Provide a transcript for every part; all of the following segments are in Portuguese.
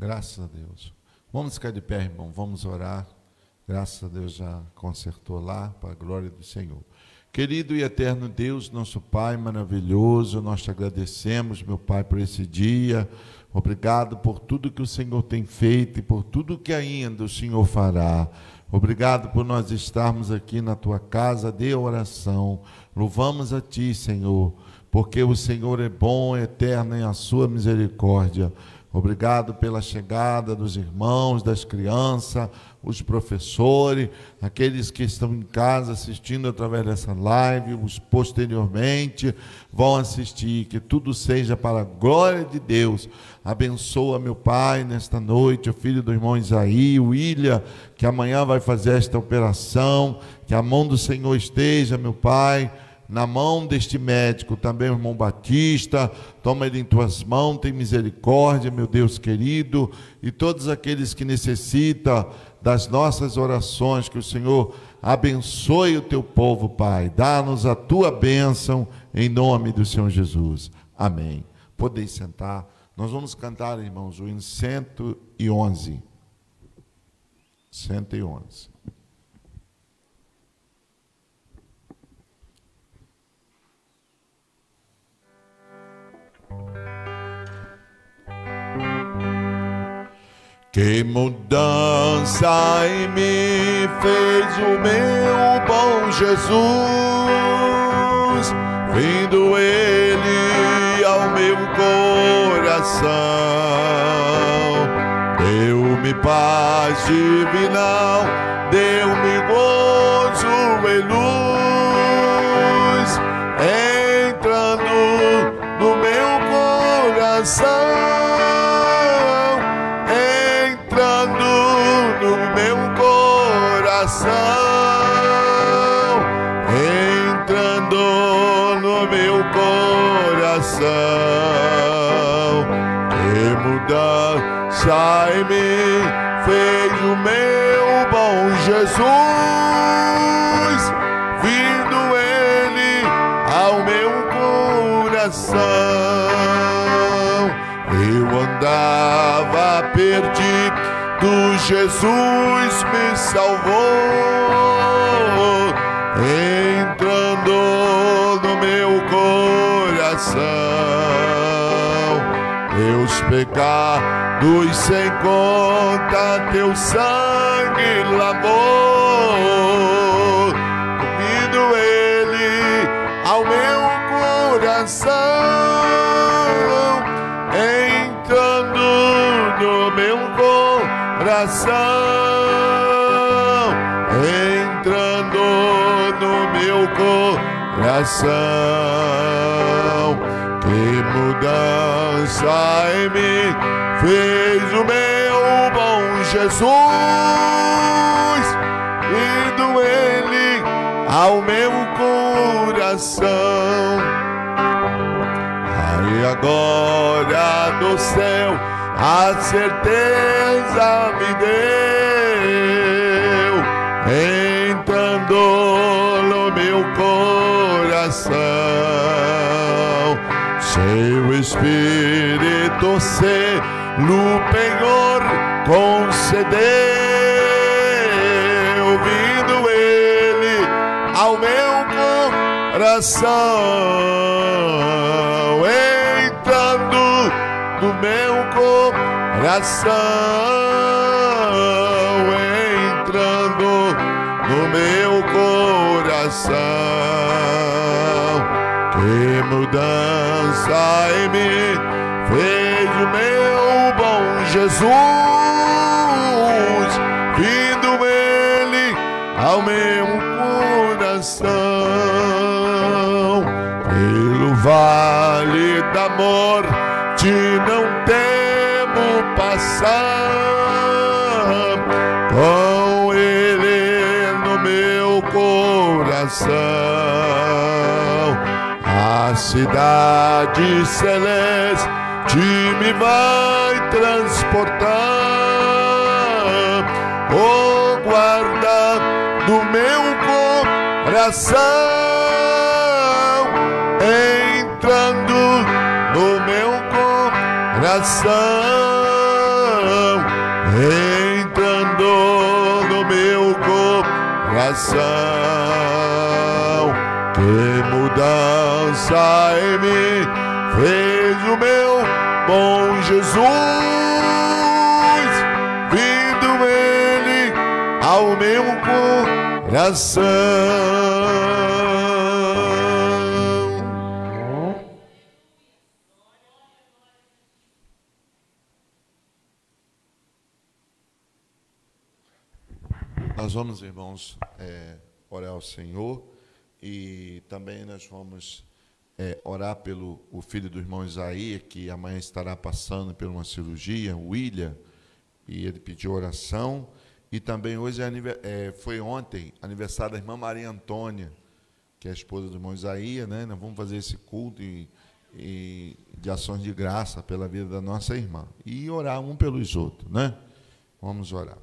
Graças a Deus. Vamos ficar de pé, irmão, vamos orar. Graças a Deus já consertou lá, para a glória do Senhor. Querido e eterno Deus, nosso Pai maravilhoso, nós te agradecemos, meu Pai, por esse dia. Obrigado por tudo que o Senhor tem feito e por tudo que ainda o Senhor fará. Obrigado por nós estarmos aqui na tua casa de oração. Louvamos a ti, Senhor, porque o Senhor é bom, é eterno em a sua misericórdia. Obrigado pela chegada dos irmãos, das crianças, os professores, aqueles que estão em casa assistindo através dessa live, os posteriormente vão assistir, que tudo seja para a glória de Deus. Abençoa, meu Pai, nesta noite, o filho do irmão Isaí, o William, que amanhã vai fazer esta operação, que a mão do Senhor esteja, meu Pai, na mão deste médico, também o irmão Batista, toma ele em tuas mãos, tem misericórdia, meu Deus querido, e todos aqueles que necessitam das nossas orações, que o Senhor abençoe o teu povo, Pai, dá-nos a tua bênção, em nome do Senhor Jesus, amém. Podeis sentar, nós vamos cantar, irmãos, o hino 111, 111. Que mudança em mim fez o meu bom Jesus, vindo ele ao meu coração, deu-me paz divinal, deu-me gozo e luz, entrando no meu coração. Entrando no meu coração, que mudança em mim fez o meu bom Jesus, vindo ele ao meu coração. Eu andava perdido, Jesus me salvou, entrando no meu coração. Meus pecados sem conta teu sangue lavou, vindo ele ao meu coração, entrando no meu coração, entrando no meu coração. Que mudança em mim fez o meu bom Jesus, vindo ele ao meu coração. Aí agora do céu a certeza me deu, entrando no meu coração. Seu Espírito selo penhor concedeu, vindo ele ao meu coração, entrando no meu coração, entrando no meu coração. Que mudança em mim fez o meu bom Jesus, vindo ele ao meu coração. Pelo vale da morte não temo passar, com ele no meu coração. A cidade celeste me vai transportar, oh guarda do meu coração, entrando no meu coração, coração. Que mudança em mim fez o meu bom Jesus, vindo ele ao meu coração. Nós vamos, irmãos, orar ao Senhor, e também nós vamos orar pelo o filho do irmão Isaías, que amanhã estará passando por uma cirurgia, o William, e ele pediu oração. E também hoje foi ontem aniversário da irmã Maria Antônia, que é a esposa do irmão Isaías, né? Nós vamos fazer esse culto e de ações de graça pela vida da nossa irmã, e orar um pelos outros, né? Vamos orar.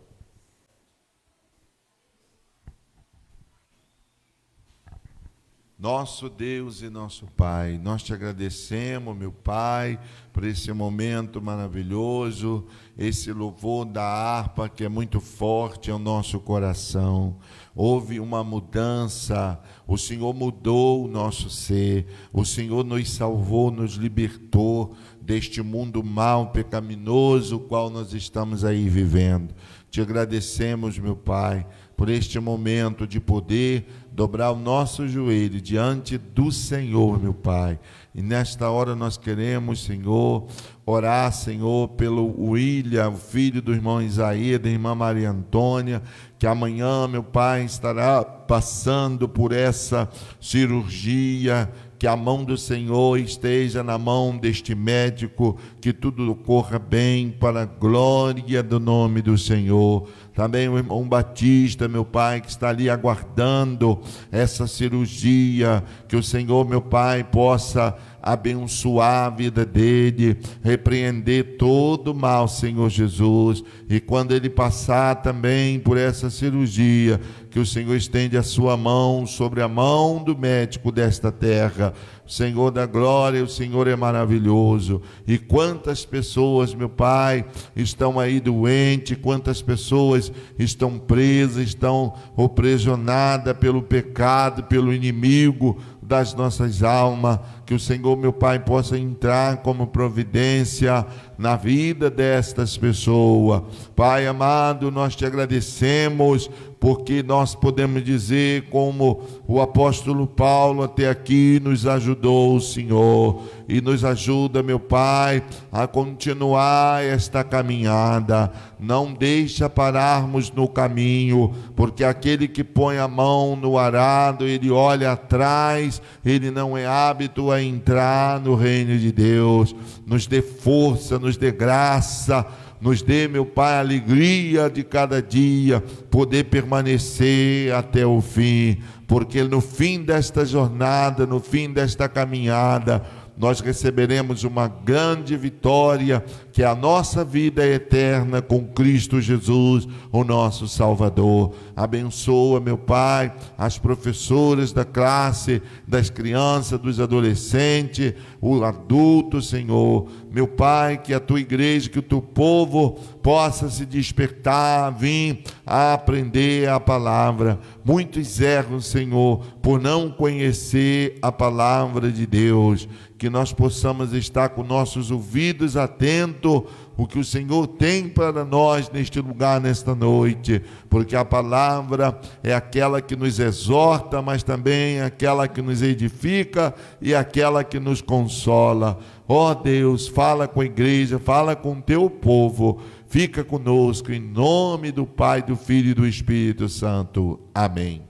Nosso Deus e nosso Pai, nós te agradecemos, meu Pai, por esse momento maravilhoso, esse louvor da harpa que é muito forte ao nosso coração. Houve uma mudança, o Senhor mudou o nosso ser, o Senhor nos salvou, nos libertou deste mundo mau, pecaminoso, o qual nós estamos aí vivendo. Te agradecemos, meu Pai, por este momento de poder dobrar o nosso joelho diante do Senhor, meu Pai. E nesta hora nós queremos, Senhor, orar, Senhor, pelo William, o filho do irmão Isaías, da irmã Maria Antônia, que amanhã, meu Pai, estará passando por essa cirurgia. Que a mão do Senhor esteja na mão deste médico, que tudo corra bem para a glória do nome do Senhor. Também o irmão Batista, meu Pai, que está ali aguardando essa cirurgia, que o Senhor, meu Pai, possa abençoar a vida dele, repreender todo o mal, Senhor Jesus, e quando ele passar também por essa cirurgia, que o Senhor estende a sua mão sobre a mão do médico desta terra. Senhor da glória, o Senhor é maravilhoso. E quantas pessoas, meu Pai, estão aí doentes, quantas pessoas estão presas, estão aprisionadas pelo pecado, pelo inimigo das nossas almas. Que o Senhor, meu Pai, possa entrar como providência na vida destas pessoas. Pai amado, nós te agradecemos, porque nós podemos dizer, como o apóstolo Paulo até aqui nos ajudou, o Senhor, e nos ajuda, meu Pai, a continuar esta caminhada. Não deixa pararmos no caminho, porque aquele que põe a mão no arado, ele olha atrás, ele não é hábito a entrar no reino de Deus. Nos dê força, nos dê graça, nos dê, meu Pai, a alegria de cada dia poder permanecer até o fim, porque no fim desta jornada, no fim desta caminhada, nós receberemos uma grande vitória, que a nossa vida é eterna com Cristo Jesus, o nosso Salvador. Abençoa, meu Pai, as professoras da classe, das crianças, dos adolescentes, o adulto, Senhor. Meu Pai, que a tua igreja, que o teu povo possa se despertar, vir a aprender a palavra. Muitos erram, Senhor, por não conhecer a palavra de Deus. Que nós possamos estar com nossos ouvidos atentos o que o Senhor tem para nós neste lugar, nesta noite, porque a palavra é aquela que nos exorta, mas também é aquela que nos edifica e aquela que nos consola. Ó Deus, fala com a igreja, fala com o teu povo, fica conosco, em nome do Pai, do Filho e do Espírito Santo. Amém.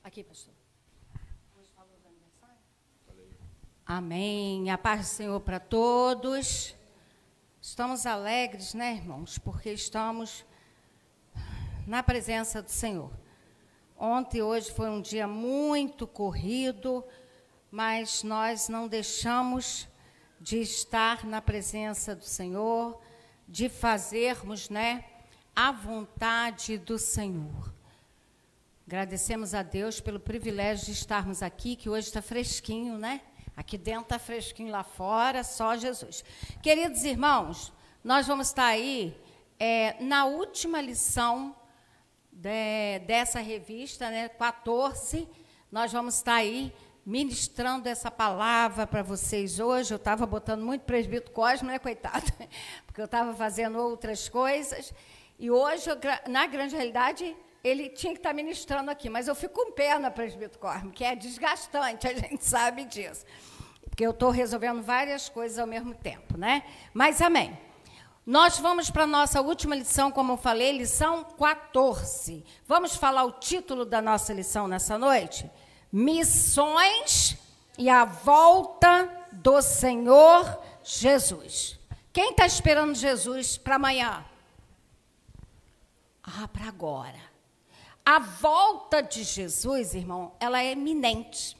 Aqui, pastor. Amém. A paz do Senhor para todos. Estamos alegres, né, irmãos? Porque estamos na presença do Senhor. Ontem e hoje foi um dia muito corrido, mas nós não deixamos de estar na presença do Senhor, de fazermos, né, a vontade do Senhor. Agradecemos a Deus pelo privilégio de estarmos aqui, que hoje está fresquinho, né? Aqui dentro está fresquinho, lá fora, só Jesus. Queridos irmãos, nós vamos estar aí na última lição dessa revista, né, 14. Nós vamos estar aí ministrando essa palavra para vocês hoje. Eu estava botando muito presbítero Cosmo, né, coitado? Porque eu estava fazendo outras coisas. E hoje, na grande realidade, ele tinha que estar ministrando aqui, mas eu fico com pena, presbítero Cosmo, que é desgastante, a gente sabe disso. Porque eu estou resolvendo várias coisas ao mesmo tempo, né? Mas amém. Nós vamos para a nossa última lição, como eu falei, lição 14. Vamos falar o título da nossa lição nessa noite? Missões e a volta do Senhor Jesus. Quem está esperando Jesus para amanhã? Para agora. A volta de Jesus, irmão, ela é iminente.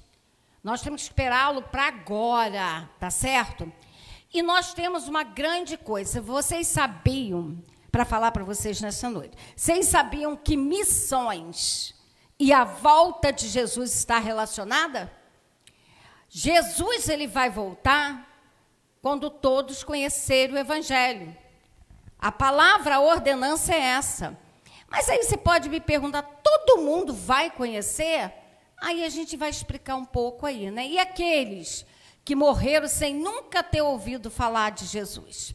Nós temos que esperá-lo para agora, tá certo? E nós temos uma grande coisa. Vocês sabiam, para falar para vocês nessa noite, vocês sabiam que missões e a volta de Jesus está relacionada? Jesus, ele vai voltar quando todos conhecerem o Evangelho. A palavra, a ordenança é essa. Mas aí você pode me perguntar, todo mundo vai conhecer? Aí a gente vai explicar um pouco aí, né? E aqueles que morreram sem nunca ter ouvido falar de Jesus?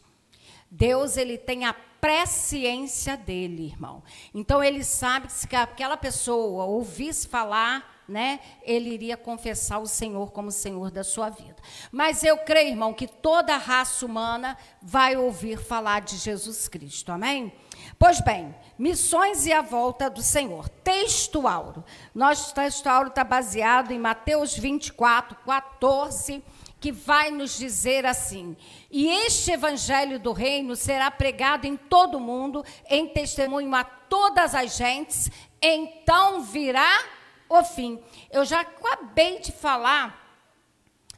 Deus, ele tem a presciência dele, irmão. Então, ele sabe que se aquela pessoa ouvisse falar, né, ele iria confessar o Senhor como Senhor da sua vida. Mas eu creio, irmão, que toda a raça humana vai ouvir falar de Jesus Cristo, amém? Pois bem, missões e a volta do Senhor. Texto áureo. Nosso texto áureo está baseado em Mateus 24, 14, que vai nos dizer assim: e este evangelho do reino será pregado em todo o mundo, em testemunho a todas as gentes, então virá o fim. Eu já acabei de falar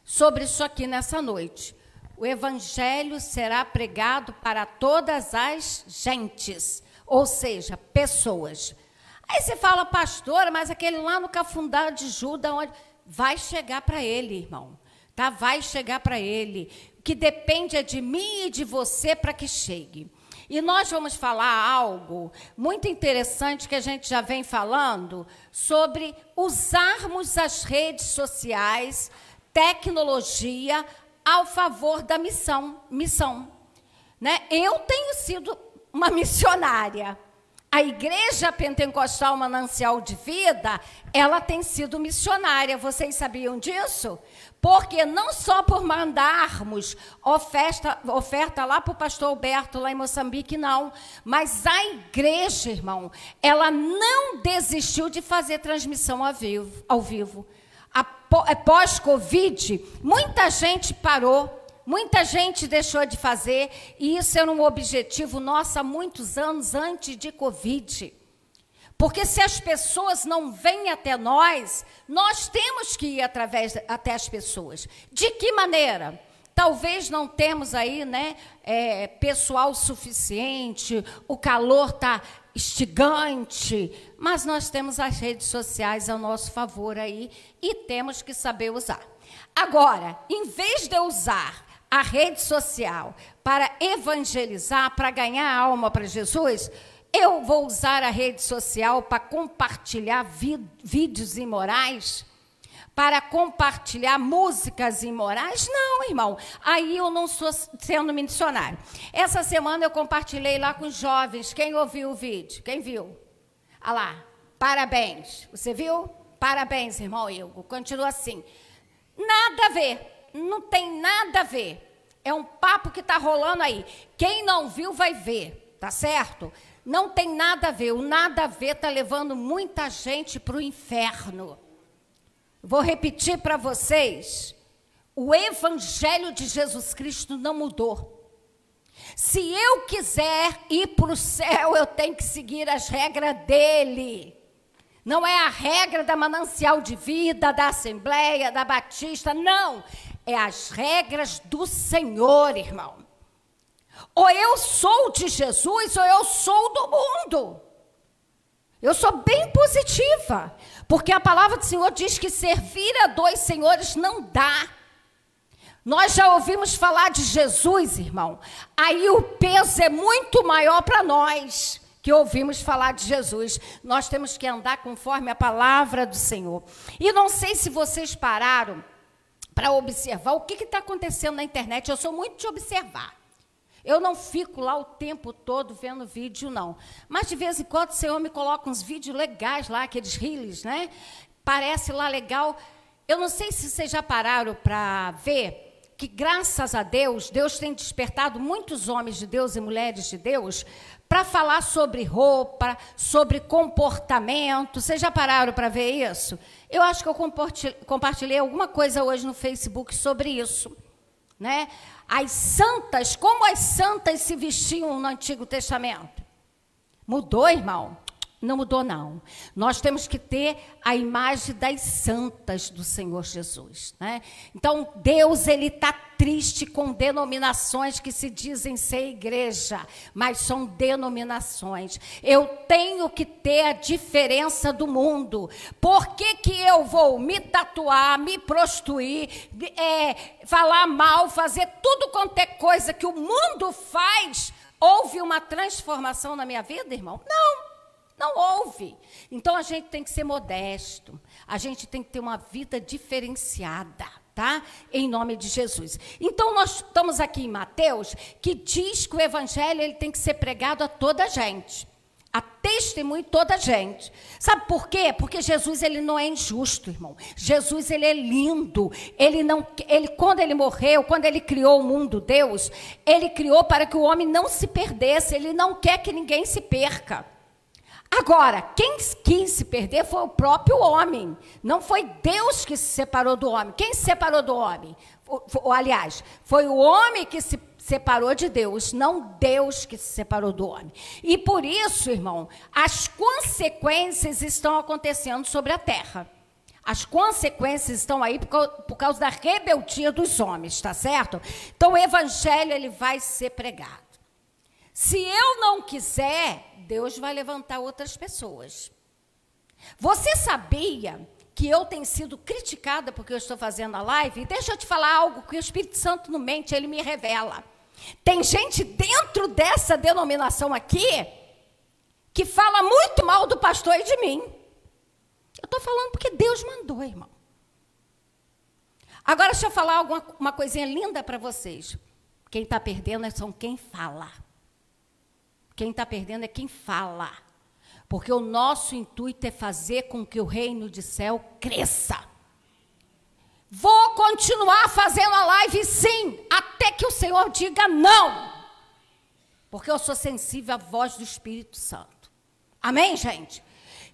sobre isso aqui nessa noite. O evangelho será pregado para todas as gentes, ou seja, pessoas. Aí você fala, pastora, mas aquele lá no Cafundá de Judas, onde... vai chegar para ele, irmão. Tá? Vai chegar para ele. O que depende é de mim e de você para que chegue. E nós vamos falar algo muito interessante que a gente já vem falando sobre usarmos as redes sociais, tecnologia, ao favor da missão, né? Eu tenho sido uma missionária. A Igreja Pentecostal Manancial de Vida, ela tem sido missionária. Vocês sabiam disso? Porque não só por mandarmos oferta lá para o pastor Alberto, lá em Moçambique, não. Mas a igreja, irmão, ela não desistiu de fazer transmissão ao vivo. Pós-Covid, muita gente parou, muita gente deixou de fazer, e isso era um objetivo nosso há muitos anos antes de Covid. Porque se as pessoas não vêm até nós, nós temos que ir até as pessoas. De que maneira? Talvez não temos aí, né, pessoal suficiente, o calor está instigante, mas nós temos as redes sociais ao nosso favor aí e temos que saber usar. Agora, em vez de eu usar a rede social para evangelizar, para ganhar alma para Jesus, eu vou usar a rede social para compartilhar vídeos imorais, para compartilhar músicas imorais? Não, irmão. Aí eu não estou sendo missionário. Essa semana eu compartilhei lá com os jovens. Quem ouviu o vídeo? Quem viu? Ah lá, parabéns. Você viu? Parabéns, irmão Hugo. Continua assim. Nada a ver. Não tem nada a ver. É um papo que está rolando aí. Quem não viu vai ver, tá certo? Não tem nada a ver. O nada a ver está levando muita gente para o inferno. Vou repetir para vocês, o evangelho de Jesus Cristo não mudou. Se eu quiser ir para o céu, eu tenho que seguir as regras dele. Não é a regra da Manancial de Vida, da Assembleia, da Batista, não. É as regras do Senhor, irmão. Ou eu sou de Jesus, ou eu sou do mundo. Eu sou bem positiva, porque a palavra do Senhor diz que servir a dois senhores não dá. Nós já ouvimos falar de Jesus, irmão. Aí o peso é muito maior para nós que ouvimos falar de Jesus. Nós temos que andar conforme a palavra do Senhor. E não sei se vocês pararam para observar o que está acontecendo na internet. Eu sou muito de observar. Eu não fico lá o tempo todo vendo vídeo, não. Mas de vez em quando o Senhor me coloca uns vídeos legais lá, aqueles reels, né? Parece lá legal. Eu não sei se vocês já pararam para ver que, graças a Deus, Deus tem despertado muitos homens de Deus e mulheres de Deus para falar sobre roupa, sobre comportamento. Vocês já pararam para ver isso? Eu acho que eu compartilhei alguma coisa hoje no Facebook sobre isso, né? As santas, como as santas se vestiam no Antigo Testamento? Mudou, irmão? Não mudou, não. Nós temos que ter a imagem das santas do Senhor Jesus, né? Então, Deus, ele está triste com denominações que se dizem ser igreja, mas são denominações. Eu tenho que ter a diferença do mundo. Por que que eu vou me tatuar, me prostituir, falar mal, fazer tudo quanto é coisa que o mundo faz? Houve uma transformação na minha vida, irmão? Não. Não houve. Então, a gente tem que ser modesto. A gente tem que ter uma vida diferenciada, tá? Em nome de Jesus. Então, nós estamos aqui em Mateus, que diz que o evangelho ele tem que ser pregado a toda a gente. A testemunho de toda a gente. Sabe por quê? Porque Jesus, ele não é injusto, irmão. Jesus, ele é lindo. Quando ele morreu, quando ele criou o mundo, Deus, ele criou para que o homem não se perdesse. Ele não quer que ninguém se perca. Agora, quem quis se perder foi o próprio homem. Não foi Deus que se separou do homem. Quem se separou do homem? Aliás, foi o homem que se separou de Deus, não Deus que se separou do homem. E por isso, irmão, as consequências estão acontecendo sobre a terra. As consequências estão aí por causa da rebeldia dos homens, tá certo? Então, o evangelho ele vai ser pregado. Se eu não quiser, Deus vai levantar outras pessoas. Você sabia que eu tenho sido criticada porque eu estou fazendo a live? E deixa eu te falar algo que o Espírito Santo não mente, ele me revela. Tem gente dentro dessa denominação aqui que fala muito mal do pastor e de mim. Eu estou falando porque Deus mandou, irmão. Agora, deixa eu falar uma coisinha linda para vocês. Quem está perdendo são quem fala. Quem está perdendo é quem fala. Porque o nosso intuito é fazer com que o reino de céu cresça. Vou continuar fazendo a live, sim, até que o Senhor diga não. Porque eu sou sensível à voz do Espírito Santo. Amém, gente?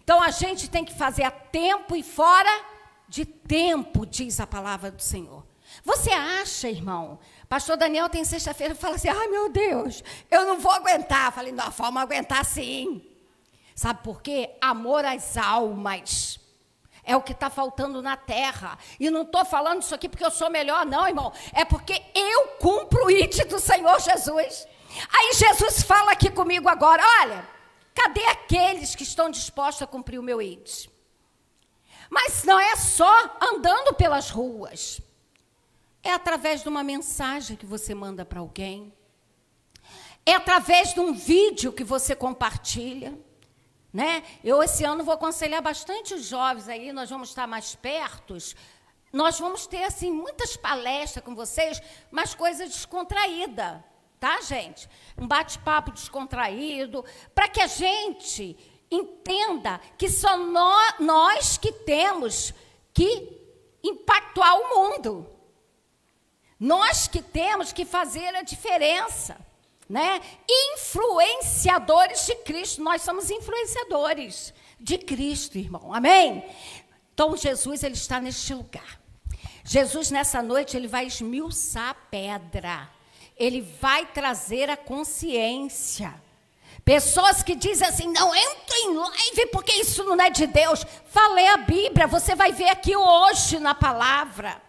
Então, a gente tem que fazer a tempo e fora de tempo, diz a palavra do Senhor. Você acha, irmão? Pastor Daniel tem sexta-feira e fala assim, ai meu Deus, eu não vou aguentar. Eu falei, não, vamos aguentar sim. Sabe por quê? Amor às almas. É o que está faltando na terra. E não estou falando isso aqui porque eu sou melhor, não, irmão. É porque eu cumpro o ID do Senhor Jesus. Aí Jesus fala aqui comigo agora, olha, cadê aqueles que estão dispostos a cumprir o meu ID? Mas não é só andando pelas ruas. É através de uma mensagem que você manda para alguém. É através de um vídeo que você compartilha. Né? Eu, esse ano, vou aconselhar bastante os jovens aí, nós vamos estar mais perto. Nós vamos ter, assim, muitas palestras com vocês, mas coisa descontraída, tá, gente? Um bate-papo descontraído, para que a gente entenda que só nós que temos que impactar o mundo. Nós que temos que fazer a diferença, né? Influenciadores de Cristo, nós somos influenciadores de Cristo, irmão, amém? Então, Jesus, ele está neste lugar. Jesus, nessa noite, ele vai esmiuçar a pedra, ele vai trazer a consciência. Pessoas que dizem assim, não entra em live porque isso não é de Deus. Falei a Bíblia, você vai ver aqui hoje na palavra.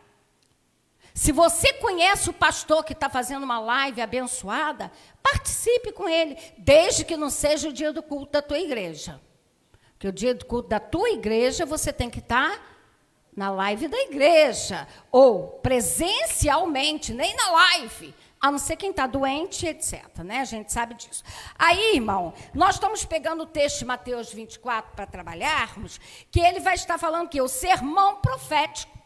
Se você conhece o pastor que está fazendo uma live abençoada, participe com ele, desde que não seja o dia do culto da tua igreja. Porque o dia do culto da tua igreja, você tem que estar na live da igreja, ou presencialmente, nem na live, a não ser quem está doente, etc. Né? A gente sabe disso. Aí, irmão, nós estamos pegando o texto de Mateus 24 para trabalharmos, que ele vai estar falando que o sermão profético,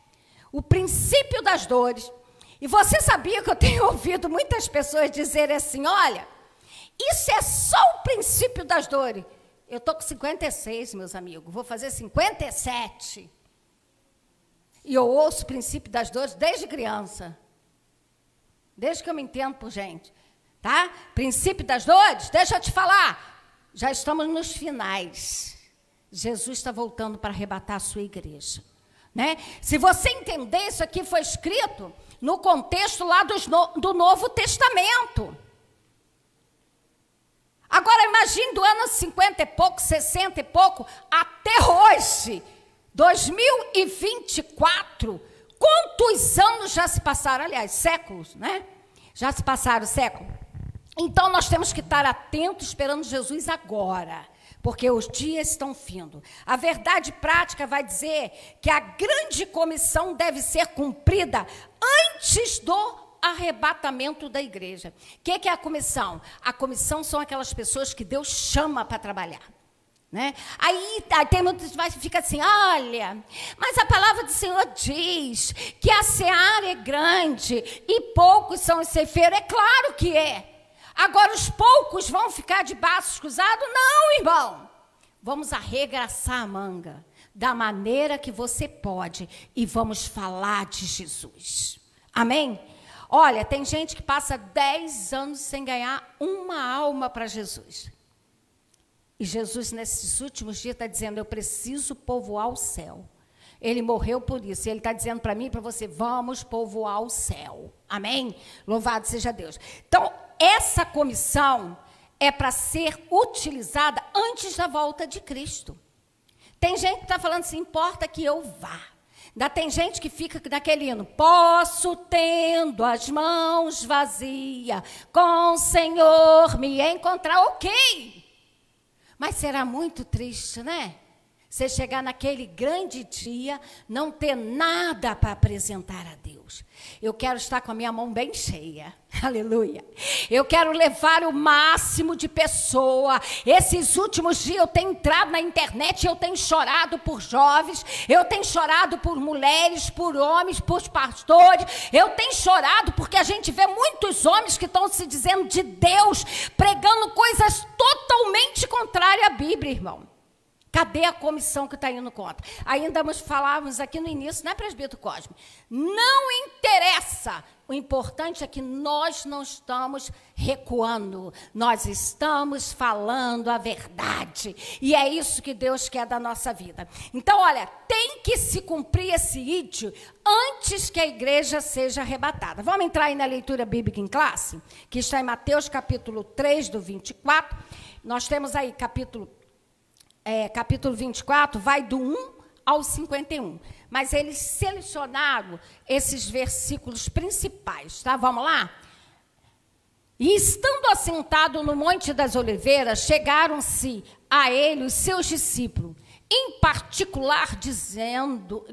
o princípio das dores. E você sabia que eu tenho ouvido muitas pessoas dizerem assim, olha, isso é só o princípio das dores. Eu estou com 56, meus amigos, vou fazer 57. E eu ouço o princípio das dores desde criança. Desde que eu me entendo por gente. Tá? Princípio das dores, deixa eu te falar. Já estamos nos finais. Jesus está voltando para arrebatar a sua igreja. Né? Se você entender, isso aqui foi escrito no contexto lá do Novo Testamento. Agora, imagine do ano 50 e pouco, 60 e pouco, até hoje, 2024, quantos anos já se passaram? Aliás, séculos, né? Já se passaram séculos. Então, nós temos que estar atentos, esperando Jesus agora, porque os dias estão findo. A verdade prática vai dizer que a grande comissão deve ser cumprida antes do arrebatamento da igreja. O que é a comissão? A comissão são aquelas pessoas que Deus chama para trabalhar. Né? Aí tem muitos que fica assim, olha, mas a palavra do Senhor diz que a seara é grande e poucos são os ceifeiros. É claro que é. Agora os poucos vão ficar de braços cruzados? Não, irmão. Vamos arregaçar a manga da maneira que você pode e vamos falar de Jesus. Amém? Olha, tem gente que passa 10 anos sem ganhar uma alma para Jesus. E Jesus, nesses últimos dias, está dizendo, eu preciso povoar o céu. Ele morreu por isso. E ele está dizendo para mim e para você, vamos povoar o céu. Amém? Louvado seja Deus. Então, essa comissão é para ser utilizada antes da volta de Cristo. Tem gente que está falando assim, importa que eu vá. Ainda tem gente que fica daquele hino, posso tendo as mãos vazias, com o Senhor me encontrar, ok. Mas será muito triste, né? Você chegar naquele grande dia, não ter nada para apresentar a Deus. Eu quero estar com a minha mão bem cheia. Aleluia. Eu quero levar o máximo de pessoa. Esses últimos dias eu tenho entrado na internet, eu tenho chorado por jovens, eu tenho chorado por mulheres, por homens, por pastores. Eu tenho chorado porque a gente vê muitos homens que estão se dizendo de Deus, pregando coisas totalmente contrárias à Bíblia, irmão. Cadê a comissão que está indo contra? Ainda falávamos aqui no início, né, presbítero Cosme? Não interessa. O importante é que nós não estamos recuando. Nós estamos falando a verdade. E é isso que Deus quer da nossa vida. Então, olha, tem que se cumprir esse ídio antes que a igreja seja arrebatada. Vamos entrar aí na leitura bíblica em classe? Que está em Mateus capítulo 3, do 24. Nós temos aí capítulo 24, vai do 1 ao 51. Mas eles selecionaram esses versículos principais, tá? Vamos lá? E estando assentado no Monte das Oliveiras, chegaram-se a ele os seus discípulos, em particular dizendo,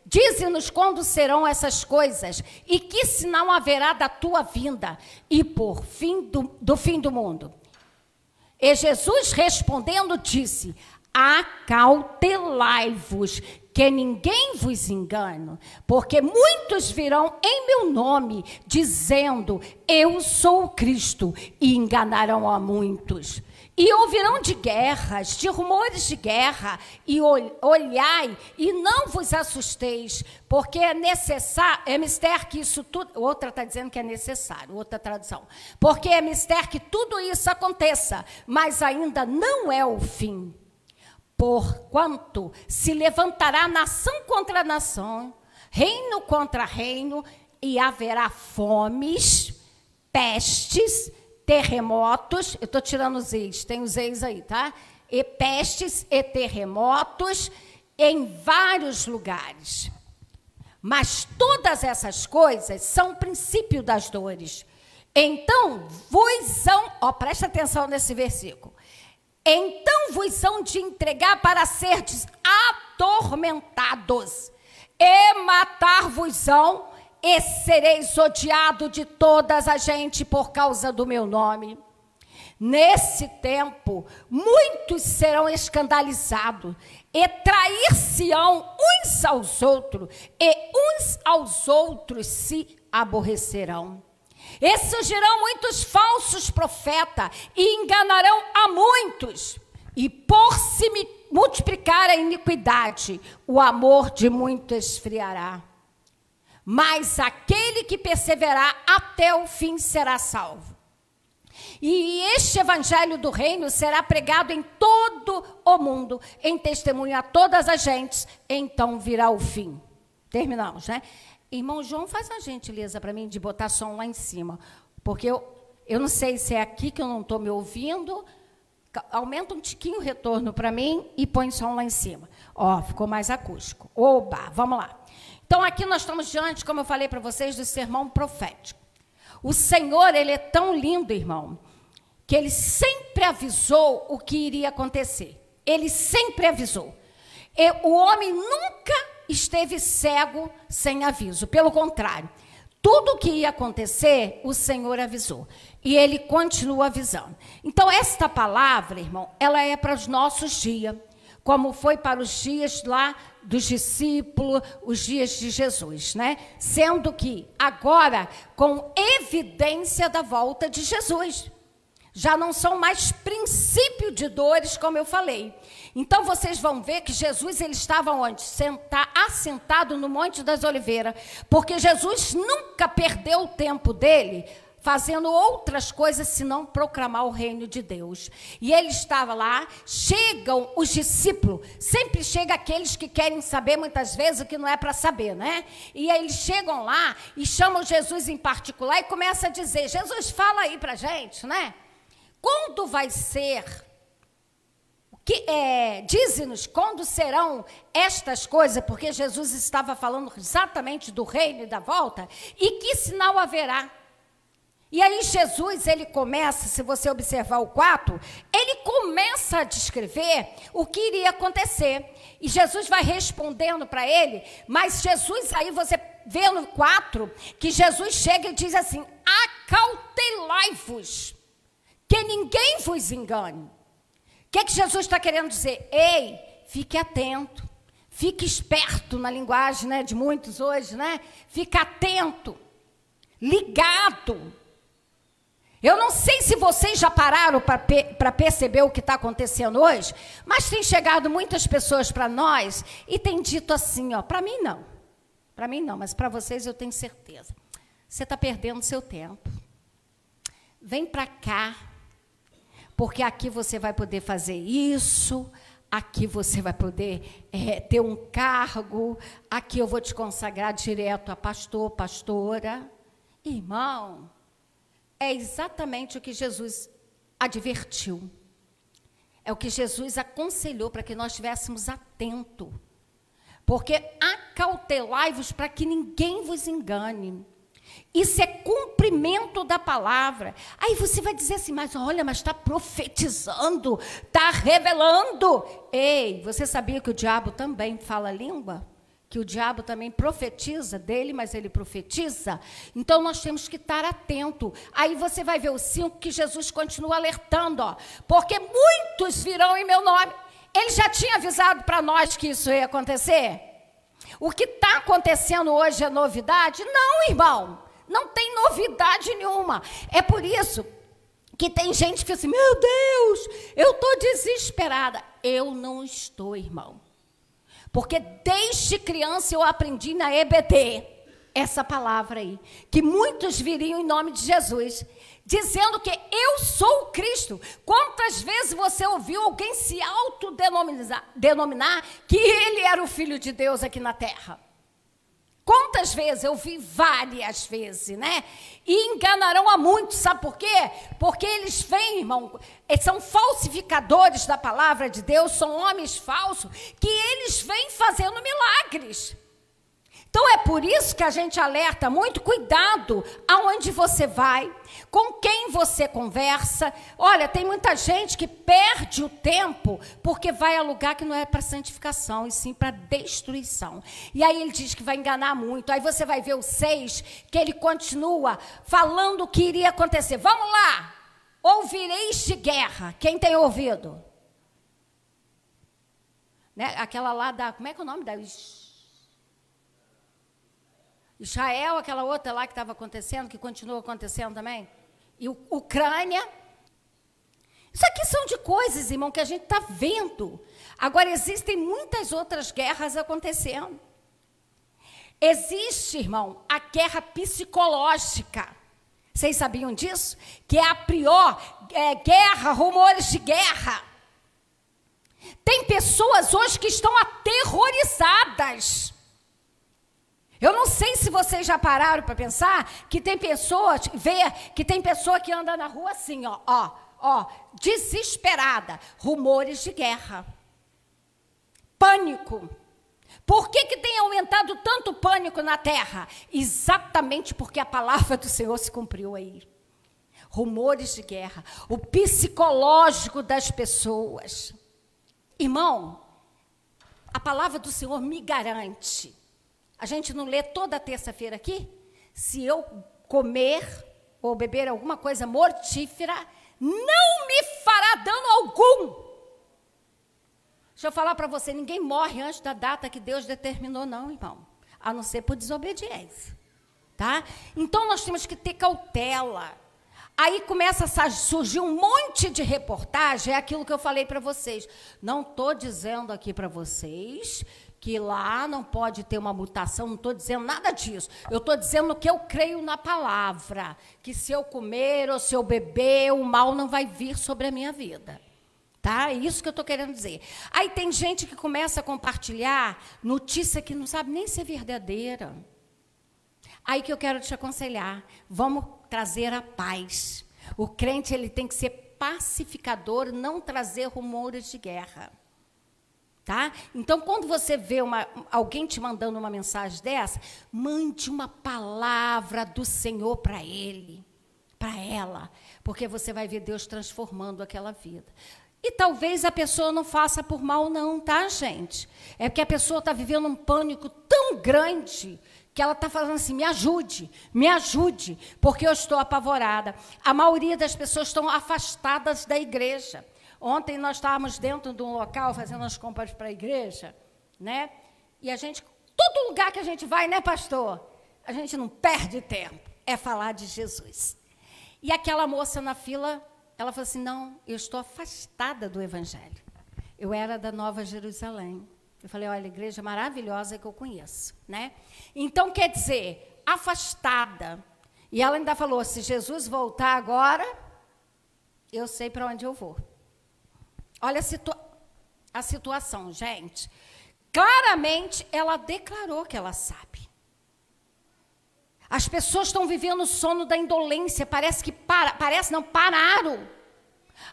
dize-nos quando serão essas coisas, e que sinal haverá da tua vinda, e por fim do fim do mundo. E Jesus respondendo disse, acautelai-vos, que ninguém vos engane, porque muitos virão em meu nome, dizendo, eu sou o Cristo, e enganarão a muitos. E ouvirão de guerras, de rumores de guerra, e olhai, e não vos assusteis, porque é necessário, é mister que isso tudo, outra está dizendo que é necessário, outra tradução, porque é mister que tudo isso aconteça, mas ainda não é o fim. Porquanto se levantará nação contra nação, reino contra reino, e haverá fomes, pestes, terremotos, eu estou tirando os eis, tem os eis aí, tá? E pestes e terremotos em vários lugares. Mas todas essas coisas são princípio das dores. Então, presta atenção nesse versículo. então vos hão de entregar para serdes atormentados, e matar-vos-ão, e sereis odiado de todas a gente por causa do meu nome. Nesse tempo, muitos serão escandalizados, e trair-se-ão uns aos outros, e uns aos outros se aborrecerão. E surgirão muitos falsos profetas, e enganarão a muitos, e por se multiplicar a iniquidade, o amor de muitos esfriará. Mas aquele que perseverar até o fim será salvo. E este evangelho do reino será pregado em todo o mundo, em testemunho a todas as gentes, então virá o fim. Terminamos, né? Irmão João, faz a gentileza para mim de botar som lá em cima, porque eu não sei se é aqui que eu não estou me ouvindo. Aumenta um tiquinho o retorno para mim e põe som lá em cima. Ó, ficou mais acústico. Oba, vamos lá. Então, aqui nós estamos diante, como eu falei para vocês, do sermão profético. O Senhor, Ele é tão lindo, irmão, que Ele sempre avisou o que iria acontecer. Ele sempre avisou. E o homem nunca esteve cego sem aviso. Pelo contrário, tudo o que ia acontecer, o Senhor avisou. E Ele continua avisando. Então, esta palavra, irmão, ela é para os nossos dias, como foi para os dias lá dos discípulos, os dias de Jesus, né? Sendo que agora, com evidência da volta de Jesus, já não são mais princípio de dores, como eu falei. Então, vocês vão ver que Jesus, ele estava onde? Assentado no Monte das Oliveiras, porque Jesus nunca perdeu o tempo dele fazendo outras coisas senão proclamar o reino de Deus. E ele estava lá, chegam os discípulos, sempre chega aqueles que querem saber muitas vezes o que não é para saber, né? E aí eles chegam lá e chamam Jesus em particular e começam a dizer, Jesus, fala aí para a gente, né? Quando vai ser, dize-nos quando serão estas coisas, porque Jesus estava falando exatamente do reino e da volta, e que sinal haverá? E aí Jesus, ele começa, se você observar o 4, ele começa a descrever o que iria acontecer. E Jesus vai respondendo para ele, mas Jesus, aí você vê no 4, que Jesus chega e diz assim, acautelai-vos, que ninguém vos engane. O que Jesus está querendo dizer? Ei, fique atento, fique esperto na linguagem, né, de muitos hoje, né? Fica atento, ligado. Eu não sei se vocês já pararam para perceber o que está acontecendo hoje, mas tem chegado muitas pessoas para nós e tem dito assim, ó, para mim não, mas para vocês eu tenho certeza. Você está perdendo seu tempo. Vem para cá, porque aqui você vai poder fazer isso, aqui você vai poder ter um cargo, aqui eu vou te consagrar direto a pastor, pastora. Irmão, é exatamente o que Jesus advertiu. É o que Jesus aconselhou para que nós estivéssemos atentos. Porque acautelai-vos para que ninguém vos engane. Isso é cumprimento da palavra. Aí você vai dizer assim, mas olha, mas está profetizando, está revelando. Ei, você sabia que o diabo também fala língua? Que o diabo também profetiza dele, mas ele profetiza. Então, nós temos que estar atento. Aí você vai ver o 5 que Jesus continua alertando, ó, porque muitos virão em meu nome. Ele já tinha avisado para nós que isso ia acontecer. O que está acontecendo hoje é novidade? Não, irmão, não tem novidade nenhuma. É por isso que tem gente que fica assim, meu Deus, eu estou desesperada. Eu não estou, irmão. Porque desde criança eu aprendi na EBD, essa palavra aí, que muitos viriam em nome de Jesus, dizendo que eu sou o Cristo. Quantas vezes você ouviu alguém se autodenominar que ele era o Filho de Deus aqui na terra? Quantas vezes? Eu vi várias vezes, né? E enganarão a muitos, sabe por quê? Porque eles vêm, irmão, eles são falsificadores da palavra de Deus, são homens falsos, que eles vêm fazendo milagres. Então é por isso que a gente alerta muito, cuidado aonde você vai, com quem você conversa. Olha, tem muita gente que perde o tempo porque vai a lugar que não é para santificação, e sim para destruição. E aí ele diz que vai enganar muito. Aí você vai ver o 6, que ele continua falando o que iria acontecer. Vamos lá! Ouvireis de guerra. Quem tem ouvido? Né? Aquela lá da... Como é que é o nome da... Israel, aquela outra lá que estava acontecendo, que continua acontecendo também. E Ucrânia. Isso aqui são de coisas, irmão, que a gente está vendo. Agora, existem muitas outras guerras acontecendo. Existe, irmão, a guerra psicológica. Vocês sabiam disso? Que é a pior guerra, rumores de guerra. Tem pessoas hoje que estão aterrorizadas. Eu não sei se vocês já pararam para pensar que tem pessoas, que tem pessoa que anda na rua assim, ó, desesperada. Rumores de guerra. Pânico. Por que tem aumentado tanto pânico na terra? Exatamente porque a palavra do Senhor se cumpriu aí. Rumores de guerra. O psicológico das pessoas. Irmão, a palavra do Senhor me garante. A gente não lê toda terça-feira aqui? Se eu comer ou beber alguma coisa mortífera, não me fará dano algum. Deixa eu falar para você, ninguém morre antes da data que Deus determinou, não, irmão. A não ser por desobediência. Tá? Então, nós temos que ter cautela. Aí começa a surgir um monte de reportagem, é aquilo que eu falei para vocês. Não estou dizendo aqui para vocês que lá não pode ter uma mutação, não estou dizendo nada disso. Eu estou dizendo que eu creio na palavra, que se eu comer ou se eu beber, o mal não vai vir sobre a minha vida. Tá? É isso que eu estou querendo dizer. Aí tem gente que começa a compartilhar notícia que não sabe nem se é verdadeira. Aí que eu quero te aconselhar, vamos trazer a paz. O crente ele tem que ser pacificador, não trazer rumores de guerra. Tá? Então, quando você vê alguém te mandando uma mensagem dessa, mande uma palavra do Senhor para ele, para ela, porque você vai ver Deus transformando aquela vida. E talvez a pessoa não faça por mal não, tá, gente? É porque a pessoa está vivendo um pânico tão grande que ela está falando assim, me ajude, porque eu estou apavorada. A maioria das pessoas estão afastadas da igreja. Ontem nós estávamos dentro de um local fazendo as compras para a igreja, né? E a gente, todo lugar que a gente vai, né, pastor? A gente não perde tempo, é falar de Jesus. E aquela moça na fila, ela falou assim, não, eu estou afastada do evangelho. Eu era da Nova Jerusalém. Eu falei, olha, igreja maravilhosa que eu conheço, né? Então, quer dizer, afastada. E ela ainda falou, se Jesus voltar agora, eu sei para onde eu vou. Olha a situação, gente. Claramente, ela declarou que ela sabe. As pessoas estão vivendo o sono da indolência. Pararam.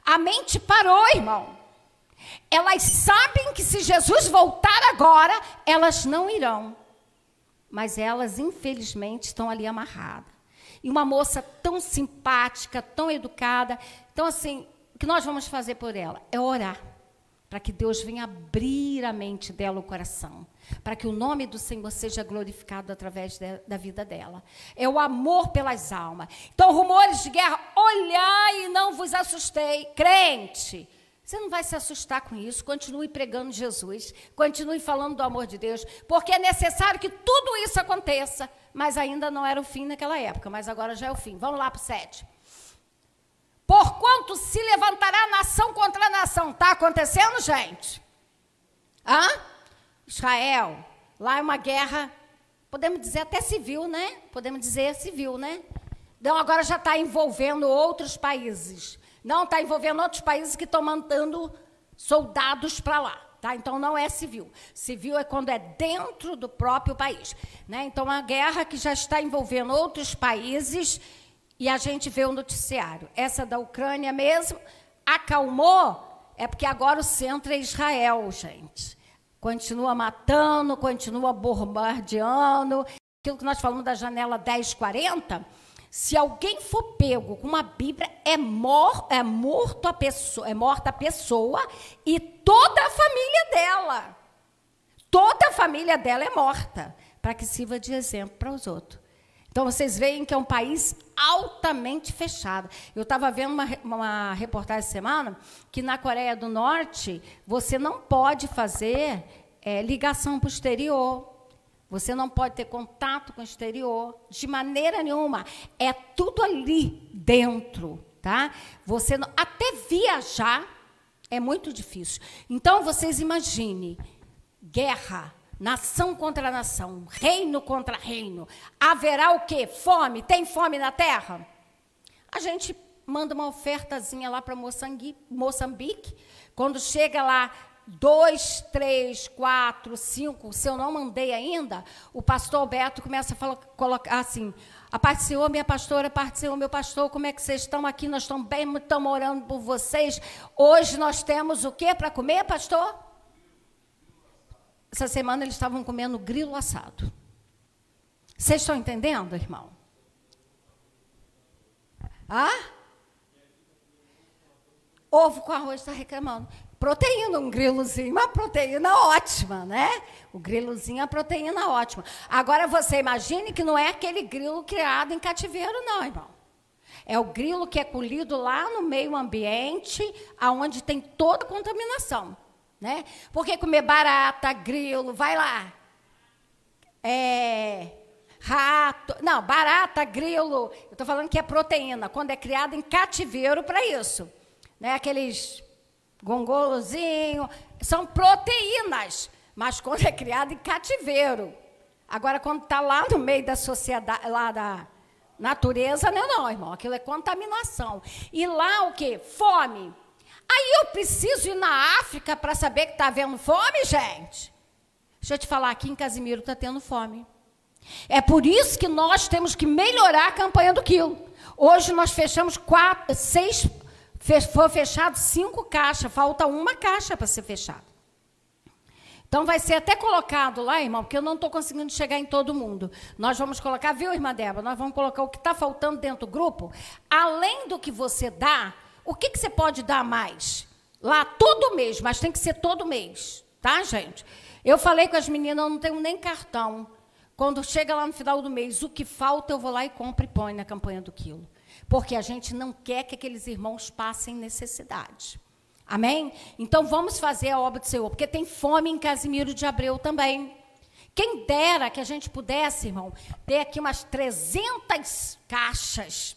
A mente parou, irmão. Elas sabem que se Jesus voltar agora, elas não irão. Mas elas, infelizmente, estão ali amarradas. E uma moça tão simpática, tão educada. Então, assim, o que nós vamos fazer por ela? É orar. Para que Deus venha abrir a mente dela, o coração. Para que o nome do Senhor seja glorificado através da vida dela. É o amor pelas almas. Então, rumores de guerra, olhai e não vos assustei. Crente, você não vai se assustar com isso. Continue pregando Jesus. Continue falando do amor de Deus. Porque é necessário que tudo isso aconteça. Mas ainda não era o fim naquela época. Mas agora já é o fim. Vamos lá para o 7. Porquanto se levantará nação contra nação. Está acontecendo, gente? Israel, lá é uma guerra, podemos dizer até civil, né? Podemos dizer civil, né? Então, agora já está envolvendo outros países. Não, está envolvendo outros países que estão mandando soldados para lá. Tá? Então, não é civil. Civil é quando é dentro do próprio país. Né? Então, uma guerra que já está envolvendo outros países. E a gente vê o noticiário. Essa da Ucrânia mesmo, acalmou, é porque agora o centro é Israel, gente. continua matando, continua bombardeando. Aquilo que nós falamos da janela 1040, se alguém for pego com uma Bíblia, é morta a pessoa e toda a família dela. Toda a família dela é morta, para que sirva de exemplo para os outros. Então, vocês veem que é um país altamente fechado. Eu estava vendo uma reportagem essa semana que na Coreia do Norte você não pode fazer ligação para o exterior. Você não pode ter contato com o exterior, de maneira nenhuma. É tudo ali dentro, tá? Você não, até viajar é muito difícil. Então, vocês imaginem, guerra, nação contra nação, reino contra reino. Haverá o quê? Fome? Tem fome na terra? A gente manda uma ofertazinha lá para Moçambique. Quando chega lá, 2, 3, 4, 5, se eu não mandei ainda, o pastor Alberto começa a colocar assim: a paz do Senhor, minha pastora, a paz do Senhor, meu pastor, como é que vocês estão aqui? Nós estamos bem, estamos orando por vocês. Hoje nós temos o quê para comer, pastor? Essa semana eles estavam comendo grilo assado. Vocês estão entendendo, irmão? Ovo com arroz está reclamando. Proteína, um grilozinho, uma proteína ótima, né? O grilozinho é uma proteína ótima. Agora, você imagine que não é aquele grilo criado em cativeiro, não, irmão. É o grilo que é colhido lá no meio ambiente, onde tem toda a contaminação, né? Porque comer barata, grilo, vai lá. Rato, não, barata, grilo, eu estou falando que é proteína, quando é criado em cativeiro para isso, né? Aqueles gongolozinho, são proteínas, mas quando é criado em cativeiro. Agora, quando está lá no meio da sociedade, lá da natureza, não, irmão, aquilo é contaminação. E lá o quê? Fome. Aí eu preciso ir na África para saber que está havendo fome, gente? Deixa eu te falar, aqui em Casimiro está tendo fome. É por isso que nós temos que melhorar a campanha do quilo. Hoje nós fechamos 6, foi fechado 5 caixas, falta uma caixa para ser fechada. Então, vai ser até colocado lá, irmão, porque eu não estou conseguindo chegar em todo mundo. Nós vamos colocar, viu, irmã Débora? Nós vamos colocar o que está faltando dentro do grupo. Além do que você dá, o que você pode dar mais? Lá, todo mês, mas tem que ser todo mês, tá, gente? Eu falei com as meninas, eu não tenho nem cartão. Quando chega lá no final do mês, o que falta, eu vou lá e compro e põe na campanha do quilo. Porque a gente não quer que aqueles irmãos passem necessidade. Amém? Então, vamos fazer a obra do Senhor, porque tem fome em Casimiro de Abreu também. Quem dera que a gente pudesse, irmão, ter aqui umas 300 caixas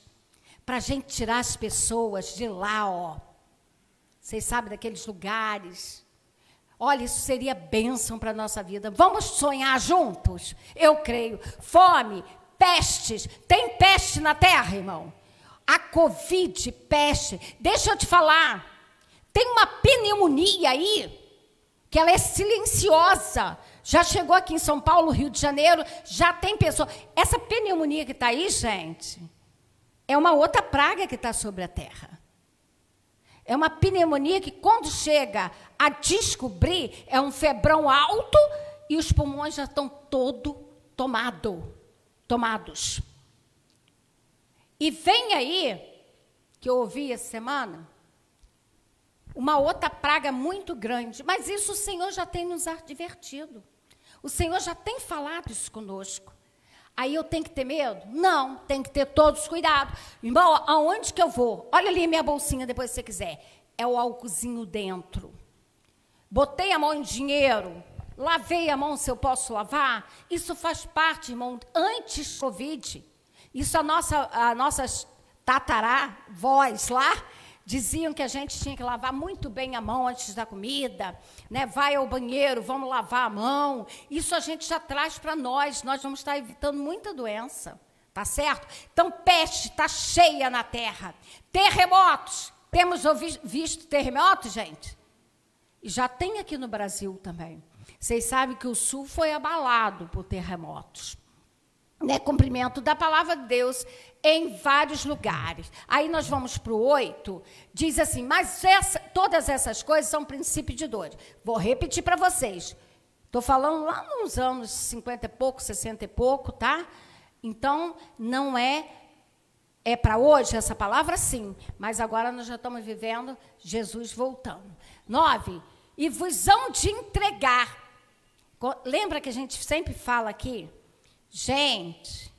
para a gente tirar as pessoas de lá, ó. Vocês sabem, daqueles lugares. Olha, isso seria bênção para a nossa vida. Vamos sonhar juntos? Eu creio. Fome, pestes. Tem peste na terra, irmão? A Covid, peste. Deixa eu te falar. Tem uma pneumonia aí, que ela é silenciosa. Já chegou aqui em São Paulo, Rio de Janeiro, já tem pessoa. Essa pneumonia que está aí, gente, é uma outra praga que está sobre a terra. É uma pneumonia que, quando chega a descobrir, é um febrão alto e os pulmões já estão todos tomados. E vem aí, que eu ouvi essa semana, uma outra praga muito grande, mas isso o Senhor já tem nos advertido. O Senhor já tem falado isso conosco. Aí eu tenho que ter medo? Não, tem que ter todos cuidado. Irmão, aonde que eu vou? Olha ali minha bolsinha, depois se você quiser. É o álcoolzinho dentro. Botei a mão em dinheiro, lavei a mão se eu posso lavar. Isso faz parte, irmão, antes do Covid. Isso a nossas tataravós lá diziam que a gente tinha que lavar muito bem a mão antes da comida, né? Vai ao banheiro, vamos lavar a mão. Isso a gente já traz para nós vamos estar evitando muita doença, tá certo? Então, peste está cheia na terra. Terremotos, temos visto terremotos, gente? E já tem aqui no Brasil também. Vocês sabem que o Sul foi abalado por terremotos. Né, cumprimento da palavra de Deus em vários lugares. Aí nós vamos para o 8, diz assim, mas todas essas coisas são princípio de dores. Vou repetir para vocês. Estou falando lá nos anos 50 e pouco, 60 e pouco, tá? Então, não é para hoje essa palavra, sim. Mas agora nós já estamos vivendo Jesus voltando. 9, e vos hão de entregar. Lembra que a gente sempre fala aqui? Gente,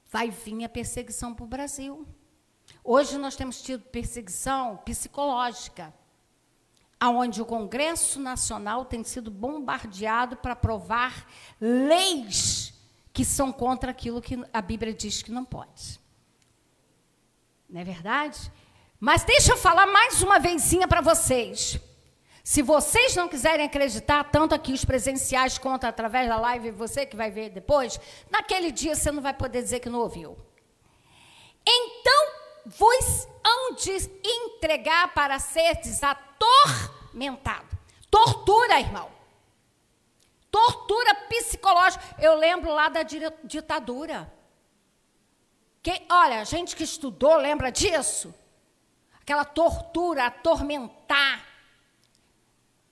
vai vir a perseguição para o Brasil. Hoje nós temos tido perseguição psicológica, onde o Congresso Nacional tem sido bombardeado para aprovar leis que são contra aquilo que a Bíblia diz que não pode. Não é verdade? Mas deixa eu falar mais uma vezinha para vocês. Se vocês não quiserem acreditar, tanto aqui os presenciais quanto através da live, você que vai ver depois, naquele dia você não vai poder dizer que não ouviu. Então, vos hão de entregar para seres atormentado. Tortura, irmão. Tortura psicológica. Eu lembro lá da ditadura. Olha, gente que estudou lembra disso? Aquela tortura, atormentar,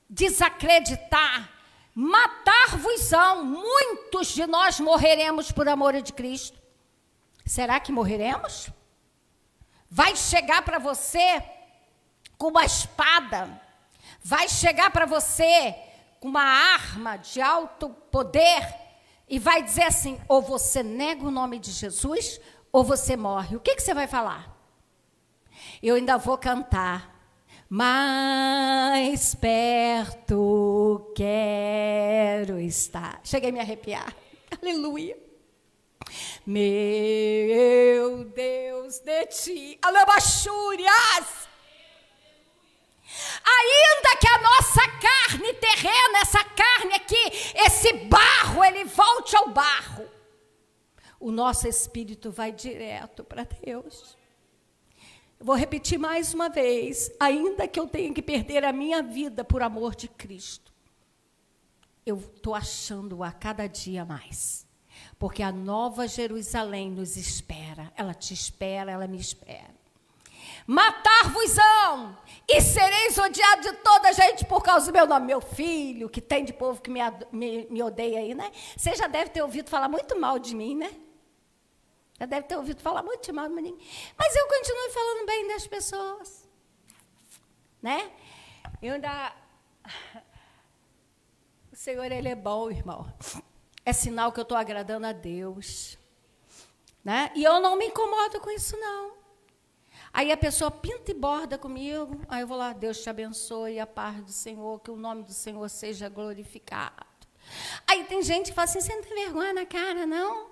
desacreditar, matar-vos-ão. Muitos de nós morreremos por amor de Cristo. Será que morreremos? Vai chegar para você com uma espada, vai chegar para você com uma arma de alto poder e vai dizer assim, ou você nega o nome de Jesus, ou você morre. O que você vai falar? Eu ainda vou cantar. Mais perto quero estar. Cheguei a me arrepiar. Aleluia. Meu Deus de ti. Alabachúrias. Ainda que a nossa carne terrena, essa carne aqui, esse barro, ele volte ao barro, o nosso espírito vai direto para Deus. Eu vou repetir mais uma vez, ainda que eu tenha que perder a minha vida por amor de Cristo, eu estou achando a cada dia mais, porque a nova Jerusalém nos espera, ela te espera, ela me espera. Matar-vos-ão, e sereis odiados de toda a gente por causa do meu nome. Meu filho, que tem de povo que me odeia aí, né? Você já deve ter ouvido falar muito mal de mim, né? Já deve ter ouvido falar muito mal de mim. Mas eu continuo falando bem das pessoas. Né? Eu ainda... O Senhor, Ele é bom, irmão. É sinal que eu estou agradando a Deus. Né? E eu não me incomodo com isso, não. Aí a pessoa pinta e borda comigo, aí eu vou lá, Deus te abençoe, a paz do Senhor, que o nome do Senhor seja glorificado. Aí tem gente que fala assim, você não tem vergonha na cara, não?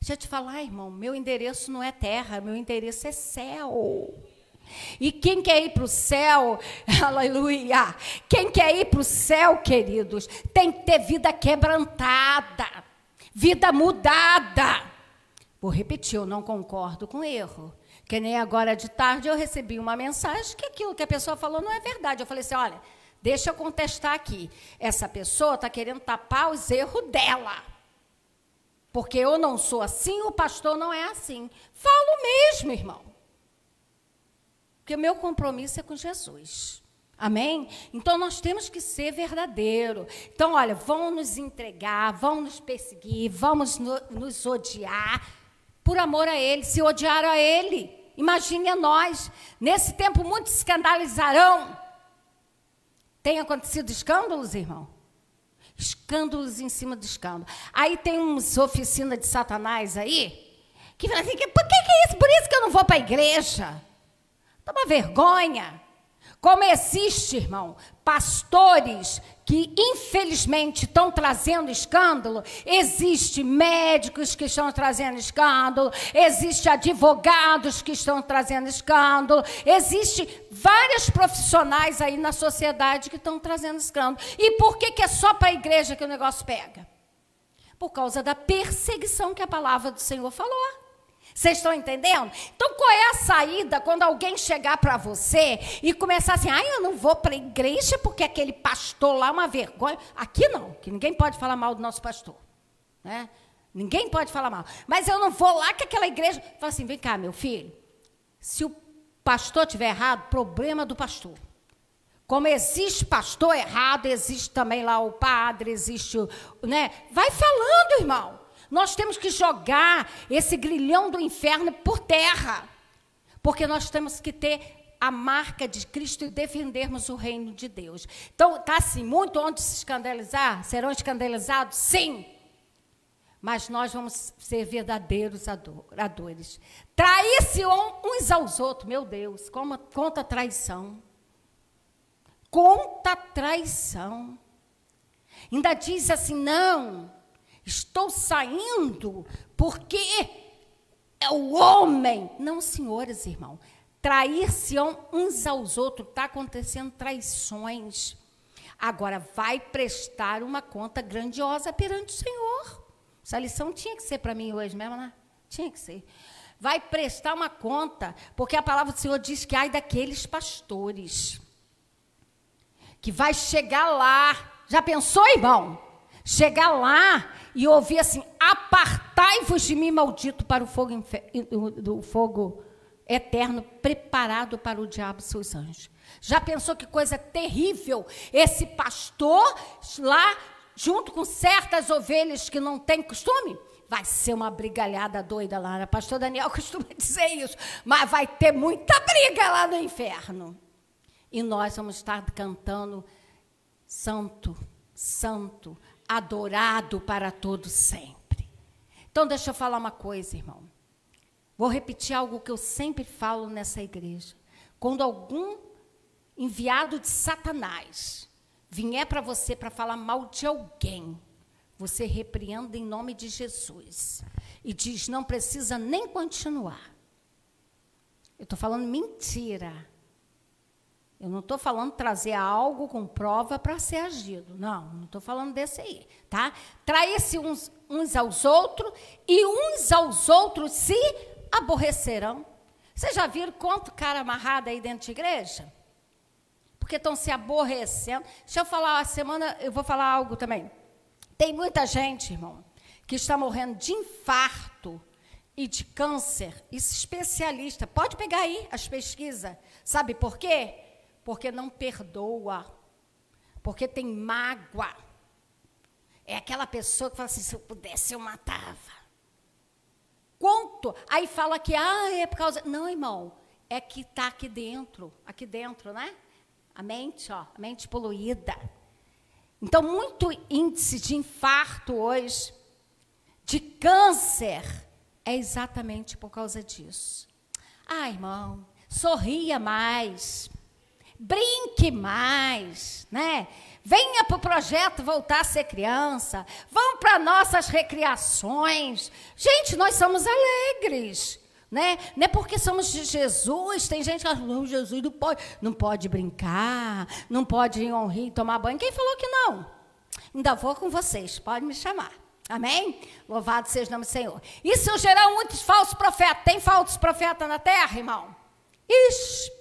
Deixa eu te falar, irmão, meu endereço não é terra, meu endereço é céu. E quem quer ir para o céu, aleluia, quem quer ir para o céu, queridos, tem que ter vida quebrantada, vida mudada. Vou repetir, eu não concordo com erro. Que nem agora de tarde eu recebi uma mensagem que aquilo que a pessoa falou não é verdade. Eu falei assim, olha, deixa eu contestar aqui. Essa pessoa está querendo tapar os erros dela. Porque eu não sou assim, o pastor não é assim. Falo mesmo, irmão. Porque o meu compromisso é com Jesus. Amém? Então, nós temos que ser verdadeiro. Então, olha, vão nos entregar, vão nos perseguir, vamos nos odiar, por amor a Ele. Se odiaram a Ele, imagine a nós. Nesse tempo, muitos escandalizarão. Tem acontecido escândalos, irmão? Escândalos em cima de escândalo. Aí tem umas oficinas de Satanás aí, que falam assim, por que é isso? Por isso que eu não vou para a igreja. Toma vergonha. Como existe, irmão, pastores que, infelizmente, estão trazendo escândalo, existe médicos que estão trazendo escândalo, existe advogados que estão trazendo escândalo, existe vários profissionais aí na sociedade que estão trazendo escândalo. E por que é só para a igreja que o negócio pega? Por causa da perseguição que a palavra do Senhor falou. Vocês estão entendendo? Então, qual é a saída quando alguém chegar para você e começar assim, eu não vou para a igreja porque aquele pastor lá é uma vergonha. Aqui não, que ninguém pode falar mal do nosso pastor. Né? Ninguém pode falar mal. Mas eu não vou lá que aquela igreja... Fala assim, vem cá, meu filho, se o pastor estiver errado, problema do pastor. Como existe pastor errado, existe também lá o padre, existe, né? Vai falando, irmão. Nós temos que jogar esse grilhão do inferno por terra. Porque nós temos que ter a marca de Cristo e defendermos o reino de Deus. Então, está assim, muito onde se escandalizar, serão escandalizados? Sim. Mas nós vamos ser verdadeiros adoradores. Trair-se uns aos outros, meu Deus, conta traição. Conta traição. Ainda diz assim, não, estou saindo porque é o homem. Não, senhores, irmão. Trair-se uns aos outros, está acontecendo traições. Agora, vai prestar uma conta grandiosa perante o Senhor. Essa lição tinha que ser para mim hoje mesmo, né? Tinha que ser. Vai prestar uma conta, porque a palavra do Senhor diz que ai daqueles pastores que vai chegar lá. Já pensou, irmão? Chegar lá e ouvir assim, apartai-vos de mim, maldito, para o fogo eterno, preparado para o diabo e seus anjos. Já pensou que coisa terrível? Esse pastor lá, junto com certas ovelhas que não têm costume, vai ser uma brigalhada doida lá. O pastor Daniel costuma dizer isso, mas vai ter muita briga lá no inferno. E nós vamos estar cantando santo, santo, adorado para todo sempre. Então, deixa eu falar uma coisa, irmão. Vou repetir algo que eu sempre falo nessa igreja. Quando algum enviado de Satanás vier para você para falar mal de alguém, você repreenda em nome de Jesus. E diz, não precisa nem continuar. Eu estou falando mentira. Eu não estou falando trazer algo com prova para ser agido. Não estou falando desse aí, tá? Trair-se uns aos outros e uns aos outros se aborrecerão. Vocês já viram quanto cara amarrado aí dentro de igreja? Porque estão se aborrecendo. Deixa eu falar, eu vou falar algo também. Tem muita gente, irmão, que está morrendo de infarto e de câncer. Isso especialista. Pode pegar aí as pesquisas. Sabe por quê? Porque não perdoa. Porque tem mágoa. É aquela pessoa que fala assim, se eu pudesse, eu matava. Quanto? Aí fala que, é por causa... Não, irmão, é que está aqui dentro, né? A mente, a mente poluída. Então, muito índice de infarto hoje, de câncer, é exatamente por causa disso. Irmão, sorria mais, brinque mais, né? Venha para o projeto Voltar a Ser Criança, vamos para nossas recriações. Gente, nós somos alegres, né? Não é porque somos de Jesus, tem gente que fala, não, Jesus não pode brincar, não pode ir ao rio tomar banho. Quem falou que não? Ainda vou com vocês, pode me chamar. Amém? Louvado seja o nome do Senhor. E surgirão muitos falsos profetas. Tem falsos profetas na terra, irmão? Ixi!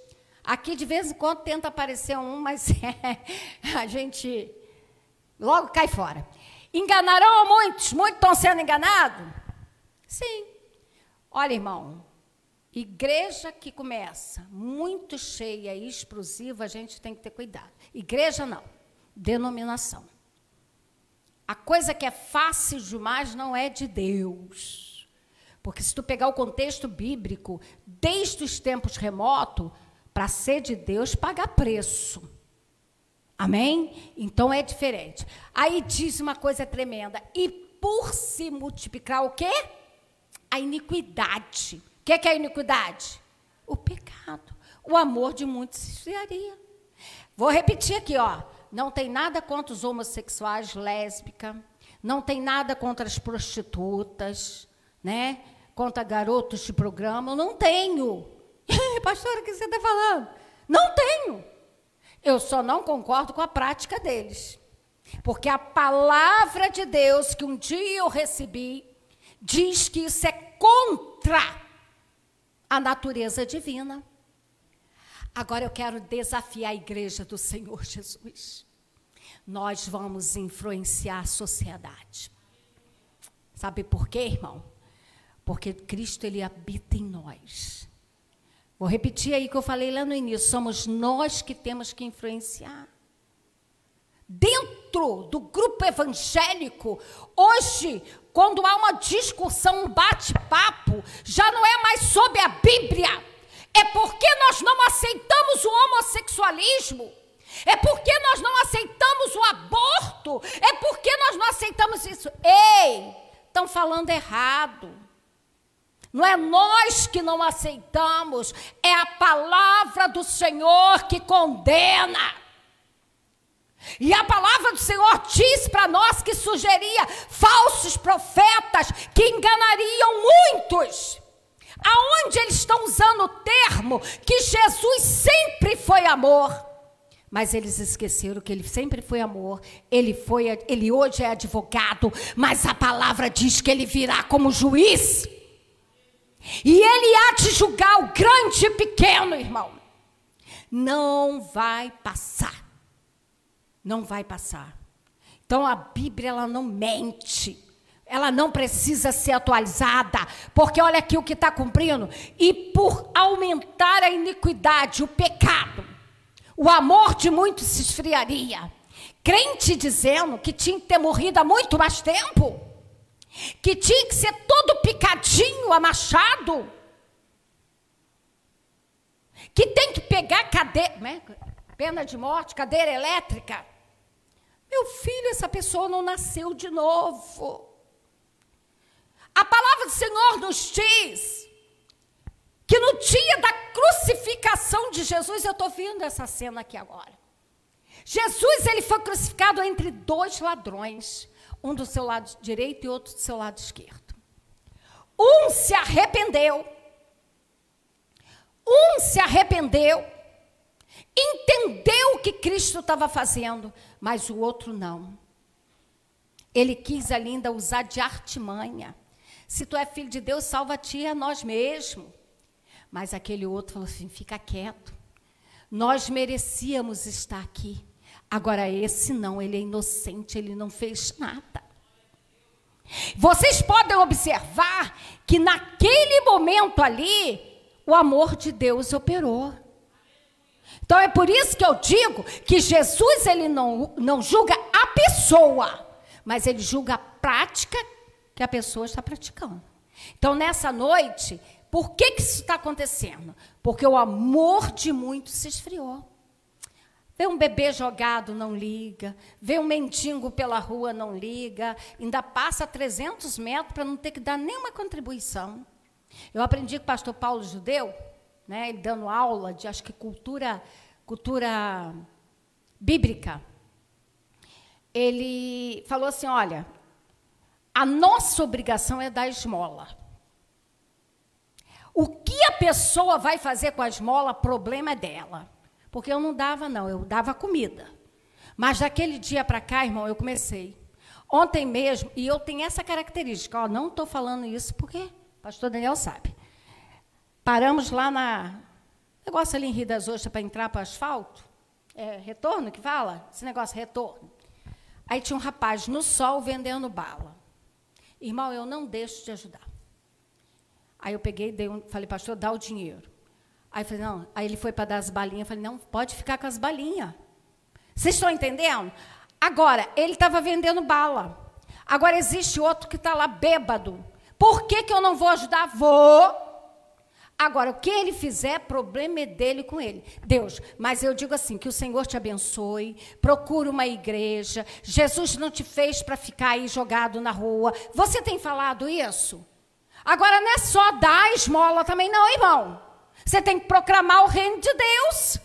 Aqui, de vez em quando, tenta aparecer um, mas a gente logo cai fora. Enganarão a muitos? Muitos estão sendo enganados? Sim. Olha, irmão, igreja que começa muito cheia e explosiva, a gente tem que ter cuidado. Igreja não, denominação. A coisa que é fácil demais não é de Deus. Porque se tu pegar o contexto bíblico, desde os tempos remotos, para ser de Deus, paga preço. Amém? Então, é diferente. Aí diz uma coisa tremenda. E por se multiplicar o quê? A iniquidade. O que é a iniquidade? O pecado. O amor de muitos se esfriaria. Vou repetir aqui, Não tem nada contra os homossexuais, lésbicas. Não tem nada contra as prostitutas, né? Contra garotos de programa. Eu não tenho. Pastora, o que você está falando? Não tenho. Eu só não concordo com a prática deles. Porque a palavra de Deus que um dia eu recebi diz que isso é contra a natureza divina. Agora eu quero desafiar a igreja do Senhor Jesus. Nós vamos influenciar a sociedade. Sabe por quê, irmão? Porque Cristo, ele habita em nós. Vou repetir aí o que eu falei lá no início. Somos nós que temos que influenciar. Dentro do grupo evangélico, hoje, quando há uma discussão, um bate-papo, já não é mais sobre a Bíblia. É porque nós não aceitamos o homossexualismo. É porque nós não aceitamos o aborto. É porque nós não aceitamos isso. Ei, estão falando errado. Não é nós que não aceitamos, é a palavra do Senhor que condena. E a palavra do Senhor diz para nós que sugeria falsos profetas que enganariam muitos. Aonde eles estão usando o termo que Jesus sempre foi amor. Mas eles esqueceram que ele sempre foi amor. Ele hoje é advogado, mas a palavra diz que ele virá como juiz. E ele há de julgar o grande e pequeno, irmão. Não vai passar. Não vai passar. Então a Bíblia, ela não mente. Ela não precisa ser atualizada. Porque olha aqui o que está cumprindo. E por aumentar a iniquidade, o pecado, o amor de muitos se esfriaria. Crente dizendo que tinha que ter morrido há muito mais tempo. Que tinha que ser todo picadinho a machado. Que tem que pegar cadeira, né? Pena de morte, cadeira elétrica. Meu filho, essa pessoa não nasceu de novo. A palavra do Senhor nos diz que no dia da crucificação de Jesus, eu estou vendo essa cena aqui agora. Jesus, ele foi crucificado entre dois ladrões, um do seu lado direito e outro do seu lado esquerdo. Um se arrependeu, entendeu o que Cristo estava fazendo, mas o outro não. Ele quis ali ainda usar de artimanha. Se tu é filho de Deus, salva-te e a nós mesmos. Mas aquele outro falou assim, fica quieto. Nós merecíamos estar aqui. Agora esse não, ele é inocente, ele não fez nada. Vocês podem observar que naquele momento ali, o amor de Deus operou. Então é por isso que eu digo que Jesus, ele não julga a pessoa, mas ele julga a prática que a pessoa está praticando. Então nessa noite, por que isso está acontecendo? Porque o amor de muitos se esfriou. Vê um bebê jogado, não liga. Vê um mendigo pela rua, não liga. Ainda passa 300 metros para não ter que dar nenhuma contribuição. Eu aprendi com o pastor Paulo Judeu, né, ele dando aula de, acho que, cultura bíblica. Ele falou assim, olha, a nossa obrigação é dar esmola. O que a pessoa vai fazer com a esmola, problema é dela. Porque eu não dava, não, eu dava comida. Mas daquele dia para cá, irmão, eu comecei. Ontem mesmo, e eu tenho essa característica, ó, não estou falando isso porque o pastor Daniel sabe. Paramos lá na... negócio ali em Rio das Ostras para entrar para o asfalto. É retorno que fala? Esse negócio, retorno. Aí tinha um rapaz no sol vendendo bala. Irmão, eu não deixo de ajudar. Aí eu peguei, falei, pastor, dá o dinheiro. Aí eu falei, não. Aí ele foi para dar as balinhas. Eu falei, não, pode ficar com as balinhas. Vocês estão entendendo? Agora, ele estava vendendo bala. Agora existe outro que está lá bêbado. Por que eu não vou ajudar? Vou. Agora, o que ele fizer, problema é dele com ele. Deus, mas eu digo assim, que o Senhor te abençoe, procura uma igreja. Jesus não te fez para ficar aí jogado na rua. Você tem falado isso? Agora, não é só dar esmola também, não, irmão. Você tem que proclamar o reino de Deus.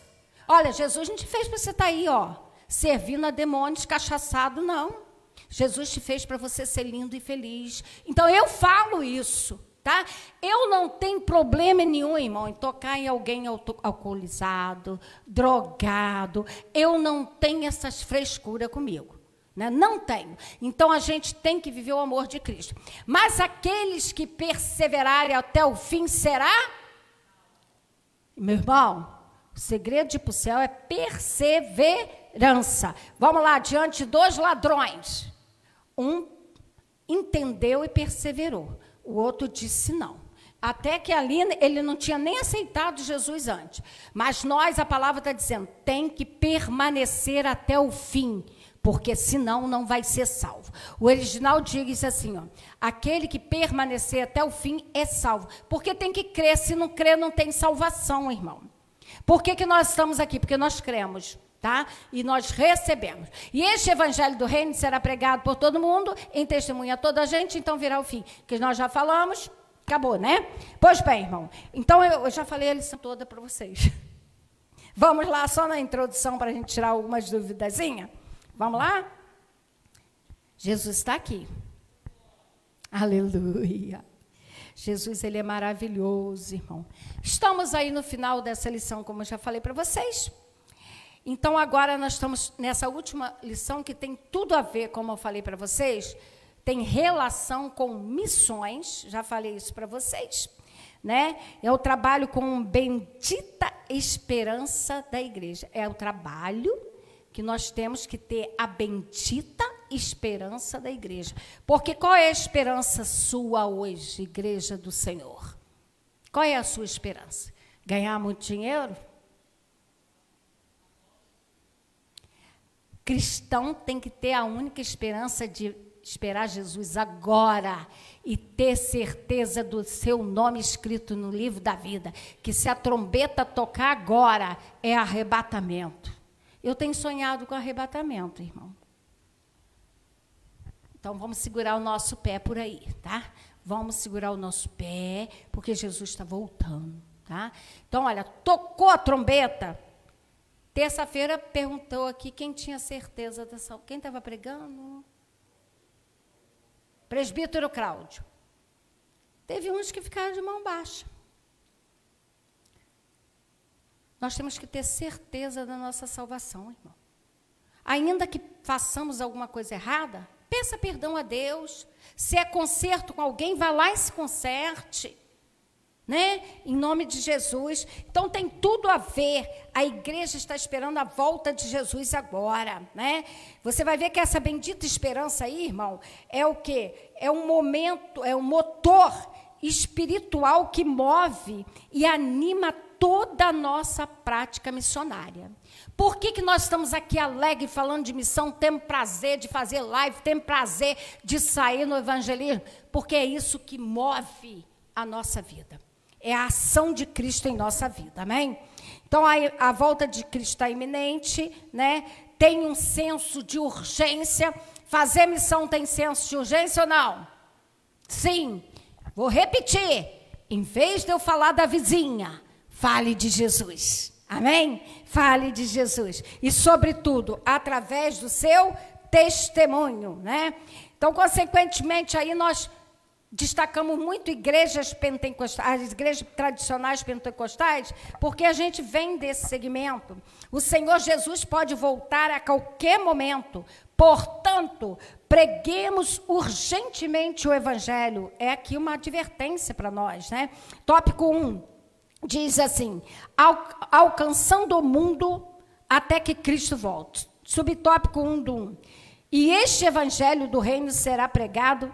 Olha, Jesus não te fez para você estar aí, ó, servindo a demônios, cachaçado, não. Jesus te fez para você ser lindo e feliz. Então, eu falo isso, tá? Eu não tenho problema nenhum, irmão, em tocar em alguém alcoolizado, drogado. Eu não tenho essas frescuras comigo. Né? Não tenho. Então, a gente tem que viver o amor de Cristo. Mas aqueles que perseverarem até o fim será... Meu irmão, o segredo de ir para o céu é perseverança. Vamos lá, diante de dois ladrões. Um entendeu e perseverou. O outro disse não. Até que ali ele não tinha nem aceitado Jesus antes. Mas nós, a palavra está dizendo, tem que permanecer até o fim, porque senão não vai ser salvo. O original diz assim, ó, aquele que permanecer até o fim é salvo. Porque tem que crer, se não crer não tem salvação, irmão. Por que nós estamos aqui? Porque nós cremos, tá? E nós recebemos. E este evangelho do reino será pregado por todo mundo, em testemunha a toda a gente, então virá o fim. Que nós já falamos, acabou, né? Pois bem, irmão. Então eu já falei a lição toda para vocês. Vamos lá, só na introdução para a gente tirar algumas duvidazinhas. Vamos lá? Jesus está aqui. Aleluia. Jesus, ele é maravilhoso, irmão. Estamos aí no final dessa lição, como eu já falei para vocês. Então, agora nós estamos nessa última lição que tem tudo a ver, como eu falei para vocês, tem relação com missões, já falei isso para vocês, né? É o trabalho com bendita esperança da igreja. É o trabalho que nós temos que ter a bendita esperança da igreja. Porque qual é a esperança sua hoje, igreja do Senhor? Qual é a sua esperança? Ganhar muito dinheiro? Cristão tem que ter a única esperança de esperar Jesus agora e ter certeza do seu nome escrito no livro da vida, que se a trombeta tocar agora, é arrebatamento. Eu tenho sonhado com arrebatamento, irmão. Então, vamos segurar o nosso pé por aí, tá? Vamos segurar o nosso pé, porque Jesus está voltando, tá? Então, olha, tocou a trombeta. Terça-feira perguntou aqui quem tinha certeza da salvação. Quem estava pregando? Presbítero Cláudio. Teve uns que ficaram de mão baixa. Nós temos que ter certeza da nossa salvação, irmão. Ainda que façamos alguma coisa errada, peça perdão a Deus. Se é conserto com alguém, vá lá e se conserte. Né? Em nome de Jesus. Então tem tudo a ver. A igreja está esperando a volta de Jesus agora, né? Você vai ver que essa bendita esperança aí, irmão, é o quê? É um momento, é um motor espiritual que move e anima toda a nossa prática missionária. Por que nós estamos aqui alegres falando de missão, temos prazer de fazer live, temos prazer de sair no evangelismo? Porque é isso que move a nossa vida. É a ação de Cristo em nossa vida, amém? Então, a volta de Cristo está iminente, né? Tem um senso de urgência. Fazer missão tem senso de urgência ou não? Sim. Vou repetir. Em vez de eu falar da vizinha, fale de Jesus, amém? Fale de Jesus. E, sobretudo, através do seu testemunho, né? Então, consequentemente, aí nós destacamos muito igrejas pentecostais, as igrejas tradicionais pentecostais, porque a gente vem desse segmento. O Senhor Jesus pode voltar a qualquer momento. Portanto, preguemos urgentemente o evangelho. É aqui uma advertência para nós, né? Tópico 1 diz assim: alcançando o mundo até que Cristo volte. Subtópico 1 do 1. E este evangelho do reino será pregado.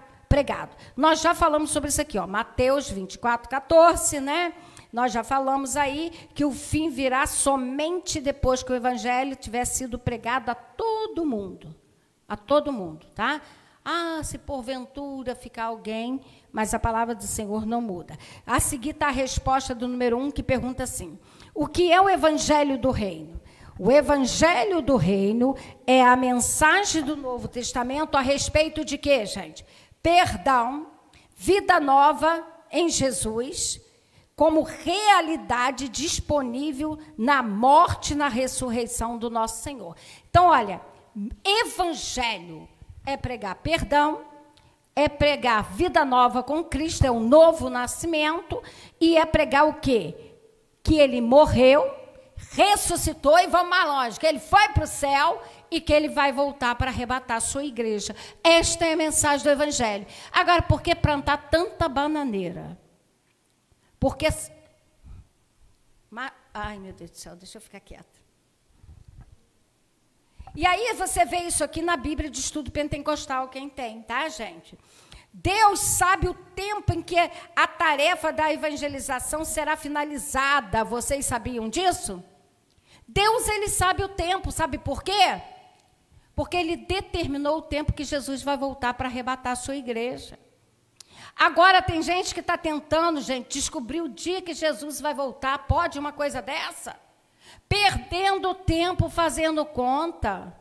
Nós já falamos sobre isso aqui, ó, Mateus 24, 14, né? Nós já falamos aí que o fim virá somente depois que o evangelho tiver sido pregado a todo mundo, tá? Ah, se porventura ficar alguém, mas a palavra do Senhor não muda. A seguir está a resposta do número 1, que pergunta assim: o que é o evangelho do reino? O evangelho do reino é a mensagem do Novo Testamento a respeito de quê, gente? Perdão, vida nova em Jesus, como realidade disponível na morte e na ressurreição do nosso Senhor. Então, olha, evangelho é pregar perdão, é pregar vida nova com Cristo, é um novo nascimento, e é pregar o quê? Que ele morreu, ressuscitou, e vamos mais longe, que ele foi para o céu e que ele vai voltar para arrebatar a sua igreja. Esta é a mensagem do evangelho. Agora, por que plantar tanta bananeira? Porque... Ai, meu Deus do céu, deixa eu ficar quieta. E aí você vê isso aqui na Bíblia de Estudo Pentecostal, quem tem, tá, gente? Deus sabe o tempo em que a tarefa da evangelização será finalizada. Vocês sabiam disso? Deus, ele sabe o tempo. Sabe por quê? Porque ele determinou o tempo que Jesus vai voltar para arrebatar a sua igreja. Agora tem gente que está tentando, gente, descobrir o dia que Jesus vai voltar. Pode uma coisa dessa? Perdendo tempo fazendo conta.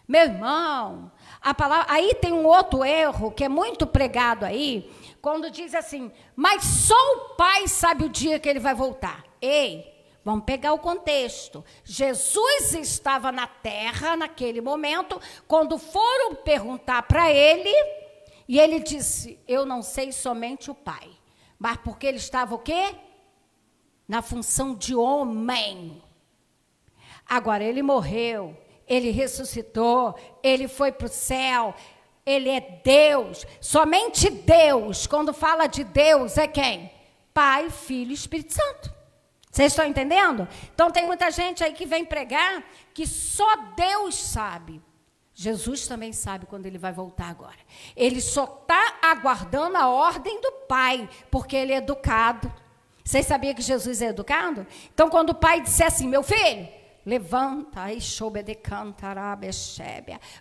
Meu irmão, a palavra, aí tem um outro erro que é muito pregado aí, quando diz assim, mas só o Pai sabe o dia que ele vai voltar. Ei, vamos pegar o contexto. Jesus estava na terra naquele momento, quando foram perguntar para ele, e ele disse, eu não sei, somente o Pai. Mas porque ele estava o quê? Na função de homem. Agora, ele morreu, ele ressuscitou, ele foi para o céu, ele é Deus. Somente Deus, quando fala de Deus, é quem? Pai, Filho e Espírito Santo. Vocês estão entendendo? Então, tem muita gente aí que vem pregar que só Deus sabe. Jesus também sabe quando ele vai voltar agora. Ele só está aguardando a ordem do Pai, porque ele é educado. Vocês sabiam que Jesus é educado? Então, quando o Pai disser assim, meu filho, levanta,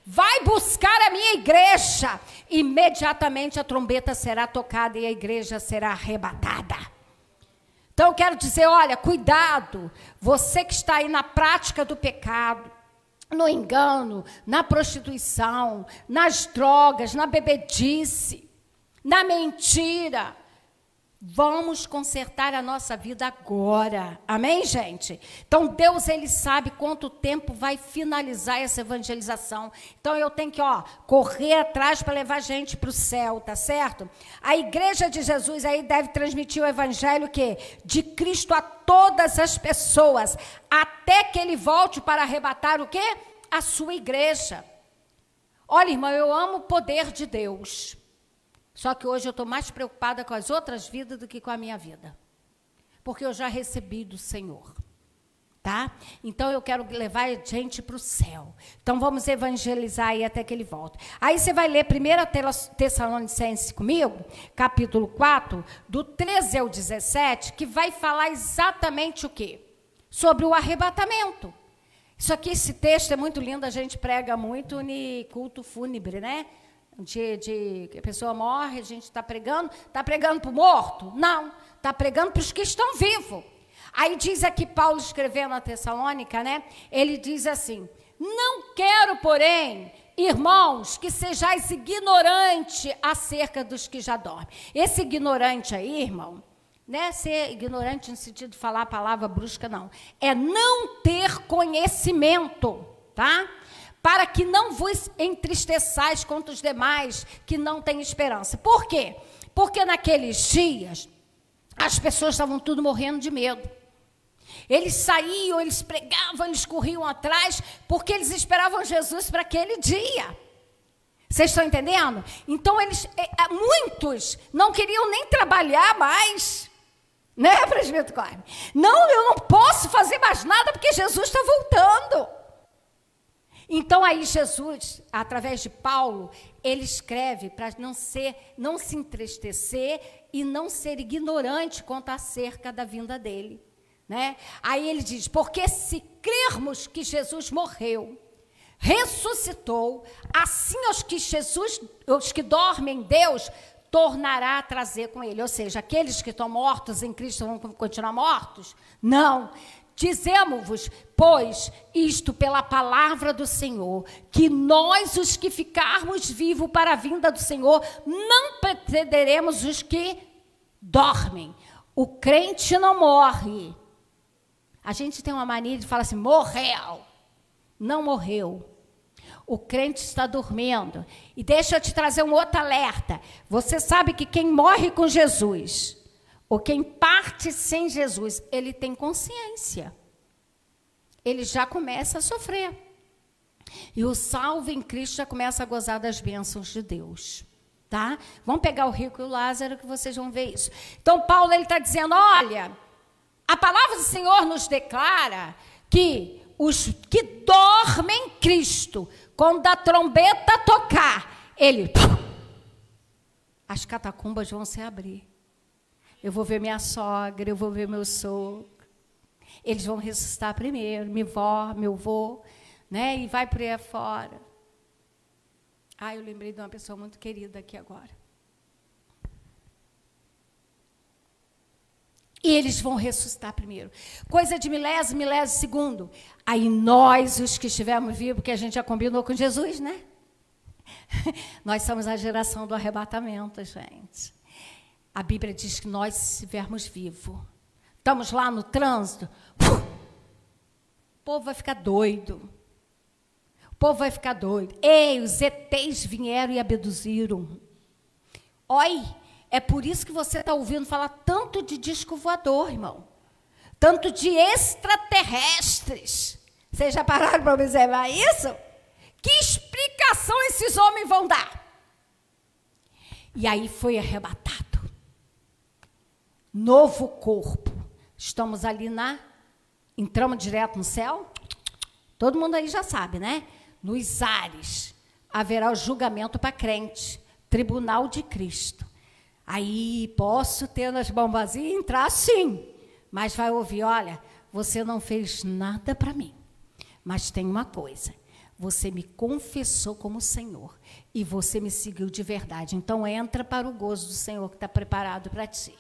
vai buscar a minha igreja. Imediatamente a trombeta será tocada e a igreja será arrebatada. Então eu quero dizer, olha, cuidado. Você que está aí na prática do pecado, no engano, na prostituição, nas drogas, na bebedice, na mentira. Vamos consertar a nossa vida agora. Amém, gente? Então, Deus, ele sabe quanto tempo vai finalizar essa evangelização. Então, eu tenho que, correr atrás para levar gente para o céu, tá certo? A igreja de Jesus aí deve transmitir o evangelho de Cristo a todas as pessoas, até que ele volte para arrebatar o quê? A sua igreja. Olha, irmão, eu amo o poder de Deus. Só que hoje eu estou mais preocupada com as outras vidas do que com a minha vida. Porque eu já recebi do Senhor. Tá? Então eu quero levar a gente para o céu. Então vamos evangelizar aí até que ele volte. Aí você vai ler 1 Tessalonicenses comigo, capítulo 4, do 13 ao 17, que vai falar exatamente o quê? Sobre o arrebatamento. Isso aqui, esse texto é muito lindo, a gente prega muito no culto fúnebre, né? Que a pessoa morre, a gente está pregando para o morto? Não, está pregando para os que estão vivos. Aí diz aqui Paulo escrevendo a Tessalônica, né? Ele diz assim, não quero, porém, irmãos, que sejais ignorantes acerca dos que já dormem. Esse ignorante aí, irmão, não é ser ignorante no sentido de falar a palavra brusca, não. É não ter conhecimento, tá? Para que não vos entristeçais contra os demais que não têm esperança. Por quê? Porque naqueles dias, as pessoas estavam tudo morrendo de medo. Eles saíam, eles pregavam, eles corriam atrás, porque eles esperavam Jesus para aquele dia. Vocês estão entendendo? Então, muitos não queriam nem trabalhar mais. Né, presbítero Carme? Não, eu não posso fazer mais nada, porque Jesus está voltando. Então aí Jesus, através de Paulo, ele escreve para não se entristecer e não ser ignorante quanto acerca da vinda dele, né? Aí ele diz, porque se crermos que Jesus morreu, ressuscitou, assim os que dormem em Deus, tornará a trazer com ele. Ou seja, aqueles que estão mortos em Cristo vão continuar mortos? Não. Dizemos-vos, pois, isto pela palavra do Senhor, que nós, os que ficarmos vivos para a vinda do Senhor, não precederemos os que dormem. O crente não morre. A gente tem uma mania de falar assim, morreu. Não morreu. O crente está dormindo. E deixa eu te trazer um outro alerta. Você sabe que quem morre com Jesus, ou quem parte sem Jesus, ele tem consciência. Ele já começa a sofrer. E o salvo em Cristo já começa a gozar das bênçãos de Deus. Tá? Vamos pegar o rico e o Lázaro que vocês vão ver isso. Então Paulo está dizendo, olha, a palavra do Senhor nos declara que os que dormem em Cristo, quando a trombeta tocar, ele as catacumbas vão se abrir. Eu vou ver minha sogra, eu vou ver meu sogro. Eles vão ressuscitar primeiro, minha avó, meu avô, né? E vai por aí afora. Eu lembrei de uma pessoa muito querida aqui agora. E eles vão ressuscitar primeiro. Coisa de milésimo segundo. Aí nós, os que estivermos vivos, porque a gente já combinou com Jesus, né? Nós somos a geração do arrebatamento, gente. A Bíblia diz que nós, se estivermos vivos, estamos lá no trânsito, o povo vai ficar doido. O povo vai ficar doido. Ei, os ETs vieram e abduziram. Oi, é por isso que você está ouvindo falar tanto de disco voador, irmão. Tanto de extraterrestres. Vocês já pararam para observar isso? Que explicação esses homens vão dar? E aí foi arrebatado. Novo corpo. Estamos ali entramos direto no céu. Todo mundo aí já sabe, né? Nos ares haverá o julgamento para crente. Tribunal de Cristo. Aí posso ter nas bombazinhas e entrar sim. Mas vai ouvir, olha, você não fez nada para mim. Mas tem uma coisa. Você me confessou como Senhor. E você me seguiu de verdade. Então entra para o gozo do Senhor que está preparado para ti.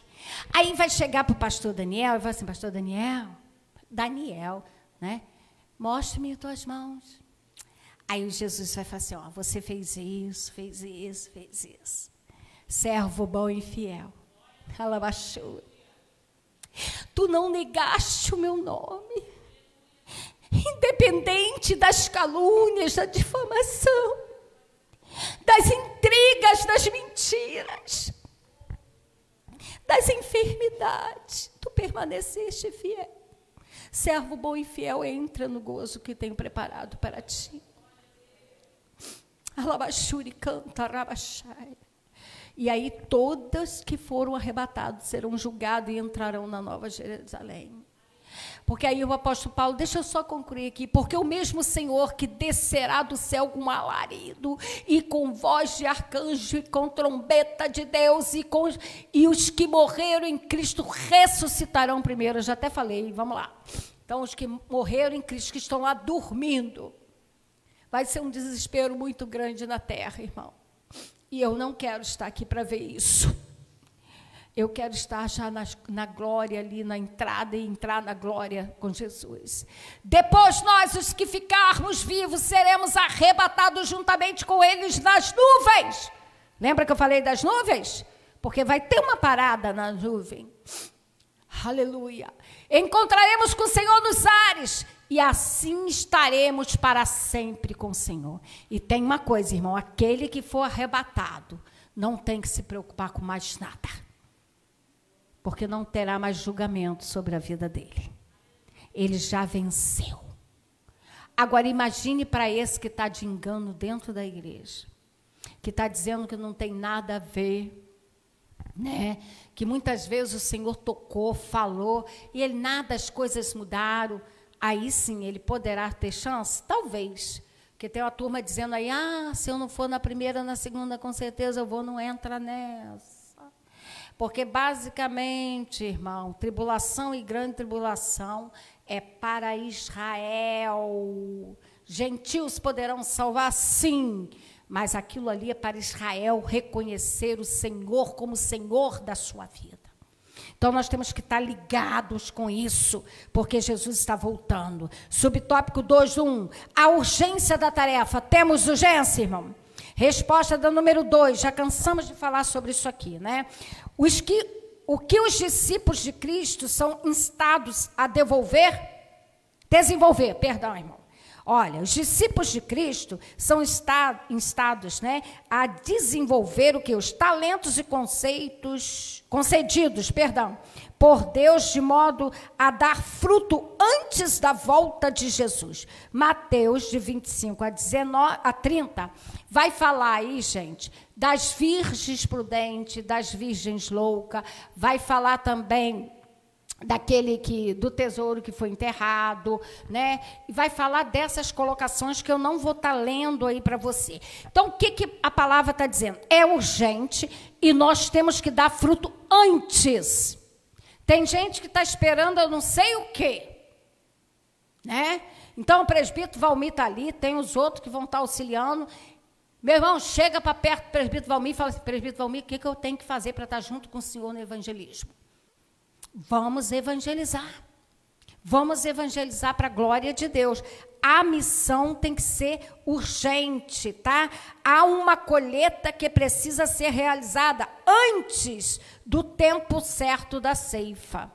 Aí vai chegar para o pastor Daniel e vai assim, pastor Daniel, né? Mostre-me as tuas mãos. Aí o Jesus vai falar assim, ó, você fez isso. Servo bom e fiel. Alabaxou. Tu não negaste o meu nome. Independente das calúnias, da difamação, das intrigas, das mentiras, das enfermidades, tu permaneceste fiel. Servo bom e fiel, entra no gozo que tenho preparado para ti. Alabaxuri canta, arabaxai. E aí todas que foram arrebatados serão julgados e entrarão na Nova Jerusalém. Porque aí o apóstolo Paulo, deixa eu só concluir aqui, porque o mesmo Senhor que descerá do céu com alarido, e com voz de arcanjo, e com trombeta de Deus, e os que morreram em Cristo ressuscitarão primeiro. Eu já até falei, vamos lá. Então, os que morreram em Cristo, que estão lá dormindo, vai ser um desespero muito grande na terra, irmão. E eu não quero estar aqui para ver isso. Eu quero estar já na glória ali, na entrada, e entrar na glória com Jesus. Depois nós, os que ficarmos vivos, seremos arrebatados juntamente com eles nas nuvens. Lembra que eu falei das nuvens? Porque vai ter uma parada na nuvem. Aleluia. Encontraremos com o Senhor nos ares, e assim estaremos para sempre com o Senhor. E tem uma coisa, irmão, aquele que for arrebatado não tem que se preocupar com mais nada. Porque não terá mais julgamento sobre a vida dele. Ele já venceu. Agora, imagine para esse que está de engano dentro da igreja, que está dizendo que não tem nada a ver, né? Que muitas vezes o Senhor tocou, falou, e as coisas mudaram. Aí sim, ele poderá ter chance? Talvez. Porque tem uma turma dizendo aí, se eu não for na primeira, na segunda, com certeza eu vou, não entra nessa. Porque, basicamente, irmão, tribulação e grande tribulação é para Israel. Gentios poderão salvar, sim, mas aquilo ali é para Israel reconhecer o Senhor como Senhor da sua vida. Então, nós temos que estar ligados com isso, porque Jesus está voltando. Subtópico 2.1, a urgência da tarefa. Temos urgência, irmão? Resposta do número 2, já cansamos de falar sobre isso aqui, né? O que os discípulos de Cristo são instados a desenvolver, irmão. Olha, os discípulos de Cristo são instados, né, a desenvolver o que? Os talentos e conceitos concedidos, por Deus, de modo a dar fruto antes da volta de Jesus. Mateus, de 25 a 30, vai falar aí, gente, das virgens prudentes, das virgens loucas, vai falar também do tesouro que foi enterrado, né? E vai falar dessas colocações que eu não vou estar lendo aí para você. Então, o que a palavra está dizendo? É urgente e nós temos que dar fruto antes. Tem gente que está esperando eu não sei o quê, né? Então, o presbítero Valmir está ali, tem os outros que vão estar auxiliando. Meu irmão, chega para perto do presbítero Valmir e fala assim, presbítero Valmir, o que eu tenho que fazer para estar junto com o senhor no evangelismo? Vamos evangelizar. Vamos evangelizar para a glória de Deus. A missão tem que ser urgente, tá? Há uma colheita que precisa ser realizada antes do tempo certo da ceifa.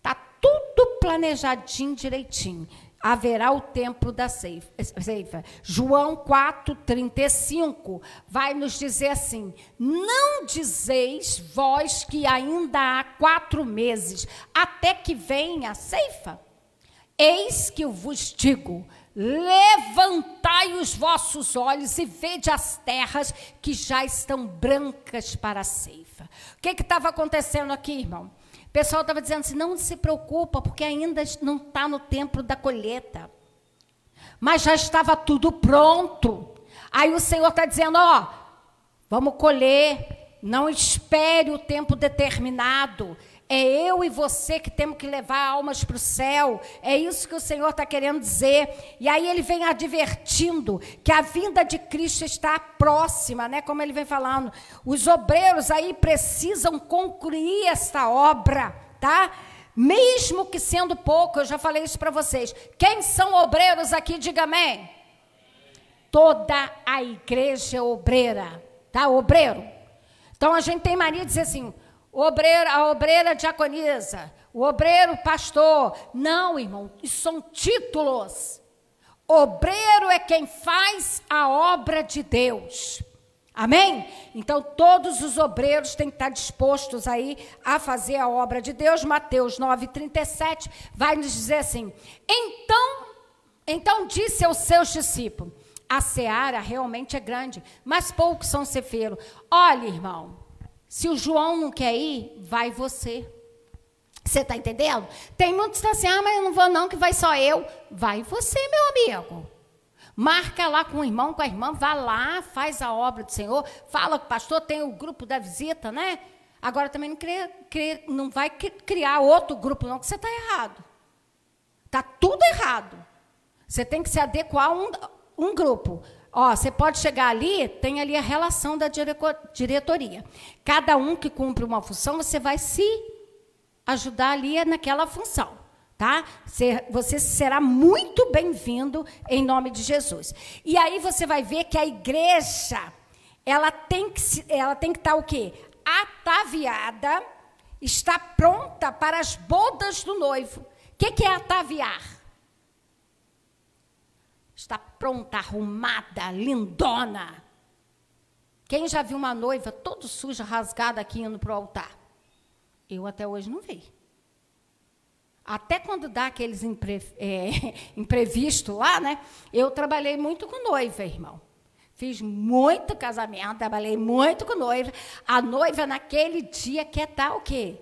Tá tudo planejadinho direitinho. Haverá o tempo da ceifa. João 4:35 vai nos dizer assim: não dizeis vós que ainda há 4 meses, até que venha a ceifa? Eis que eu vos digo, levantai os vossos olhos e vede as terras que já estão brancas para a ceifa. O que estava acontecendo aqui, irmão? O pessoal estava dizendo assim, não se preocupa, porque ainda não está no tempo da colheita. Mas já estava tudo pronto. Aí o Senhor está dizendo, ó, vamos colher, não espere o tempo determinado. É eu e você que temos que levar almas para o céu. É isso que o Senhor está querendo dizer. E aí ele vem advertindo que a vinda de Cristo está próxima, né? Como ele vem falando. Os obreiros aí precisam concluir esta obra, tá? Mesmo que sendo pouco, eu já falei isso para vocês. Quem são obreiros aqui? Diga amém. Toda a igreja é obreira, tá? Obreiro. Então a gente tem mania de dizer assim, a obreira diaconisa, o obreiro pastor. Não, irmão, isso são títulos. Obreiro é quem faz a obra de Deus. Amém? Então, todos os obreiros têm que estar dispostos aí a fazer a obra de Deus. Mateus 9:37 vai nos dizer assim, então disse aos seus discípulos, a seara realmente é grande, mas poucos são ceifeiros. Olha, irmão, se o João não quer ir, vai você. Você está entendendo? Tem muitos que estão assim, mas eu não vou não, que vai só eu. Vai você, meu amigo. Marca lá com o irmão, com a irmã, vá lá, faz a obra do Senhor, fala com o pastor, tem o grupo da visita, né? Agora também não vai criar outro grupo não, que você está errado. Está tudo errado. Você tem que se adequar a um grupo. Ó, você pode chegar ali, tem ali a relação da diretoria. Cada um que cumpre uma função, você vai se ajudar ali naquela função, tá? Você será muito bem-vindo em nome de Jesus. E aí você vai ver que a igreja, ela tem que estar o quê? Ataviada, está pronta para as bodas do noivo. O que é ataviar? Está pronta, arrumada, lindona. Quem já viu uma noiva toda suja, rasgada aqui indo para o altar? Eu até hoje não vi. Até quando dá aqueles imprevistos lá, né? Eu trabalhei muito com noiva, irmão. Fiz muito casamento, trabalhei muito com noiva. A noiva naquele dia quer estar o quê?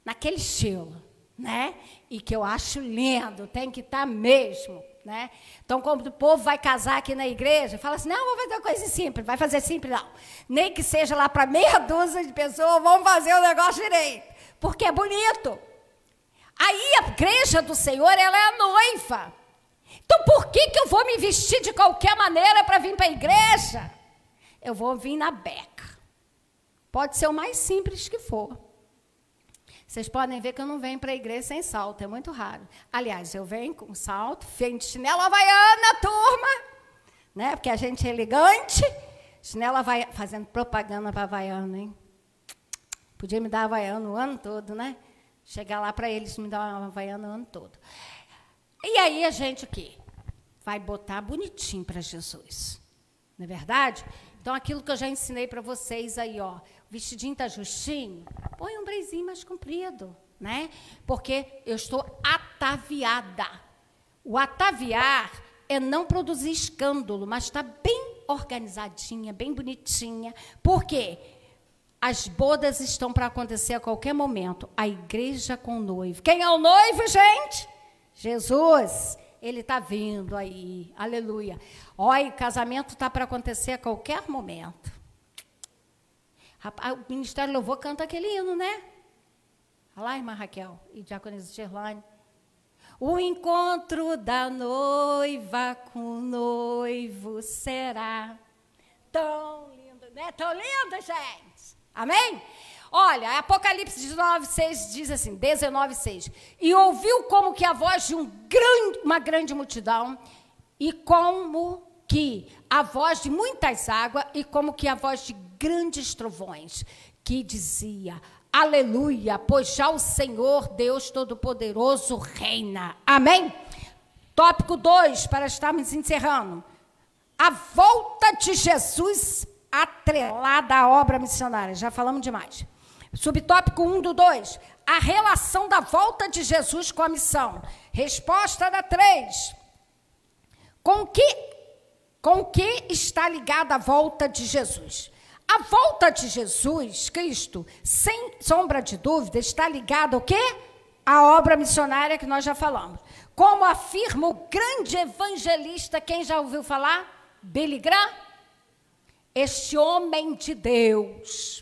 Naquele estilo, né? E que eu acho lindo, tem que estar mesmo. Né? Então, quando o povo vai casar aqui na igreja, fala assim, não, vou fazer uma coisa simples, vai fazer simples não. Nem que seja lá para meia dúzia de pessoas, vamos fazer o negócio direito, porque é bonito. Aí a igreja do Senhor, ela é a noiva. Então, por que eu vou me vestir de qualquer maneira para vir para a igreja? Eu vou vir na beca. Pode ser o mais simples que for. Vocês podem ver que eu não venho para a igreja sem salto, é muito raro. Aliás, eu venho com salto, venho de chinelo havaiana, turma, né? Porque a gente é elegante. Chinelo havaiana, fazendo propaganda para havaiana, hein? Podia me dar havaiana o ano todo, né? Chegar lá para eles me dar uma havaiana o ano todo. E aí a gente o quê? Vai botar bonitinho para Jesus. Não é verdade? Então, aquilo que eu já ensinei para vocês aí, ó, o vestidinho está justinho, põe um brezinho mais comprido, né? Porque eu estou ataviada. O ataviar é não produzir escândalo, mas está bem organizadinha, bem bonitinha. Por quê? As bodas estão para acontecer a qualquer momento. A igreja com o noivo. Quem é o noivo, gente? Jesus. Ele está vindo aí. Aleluia. Olha, o casamento está para acontecer a qualquer momento. Rapaz, o Ministério Louvor canta aquele hino, né? Olha lá, irmã Raquel e diaconisa Gerlane. O encontro da noiva com o noivo será tão lindo, né? Tão lindo, gente. Amém? Olha, Apocalipse 19:6 diz assim, 19:6. E ouviu como que a voz de uma grande multidão, e como que a voz de muitas águas, e como que a voz de grandes trovões, que dizia: aleluia, pois já o Senhor Deus Todo-Poderoso reina. Amém? Tópico 2, para estarmos encerrando. A volta de Jesus atrelada à obra missionária. Já falamos demais. Subtópico 1 do 2. A relação da volta de Jesus com a missão. Resposta da 3. Com que está ligada a volta de Jesus? A volta de Jesus Cristo, sem sombra de dúvida, está ligada ao quê? A obra missionária que nós já falamos. Como afirma o grande evangelista, quem já ouviu falar? Billy Graham. Este homem de Deus,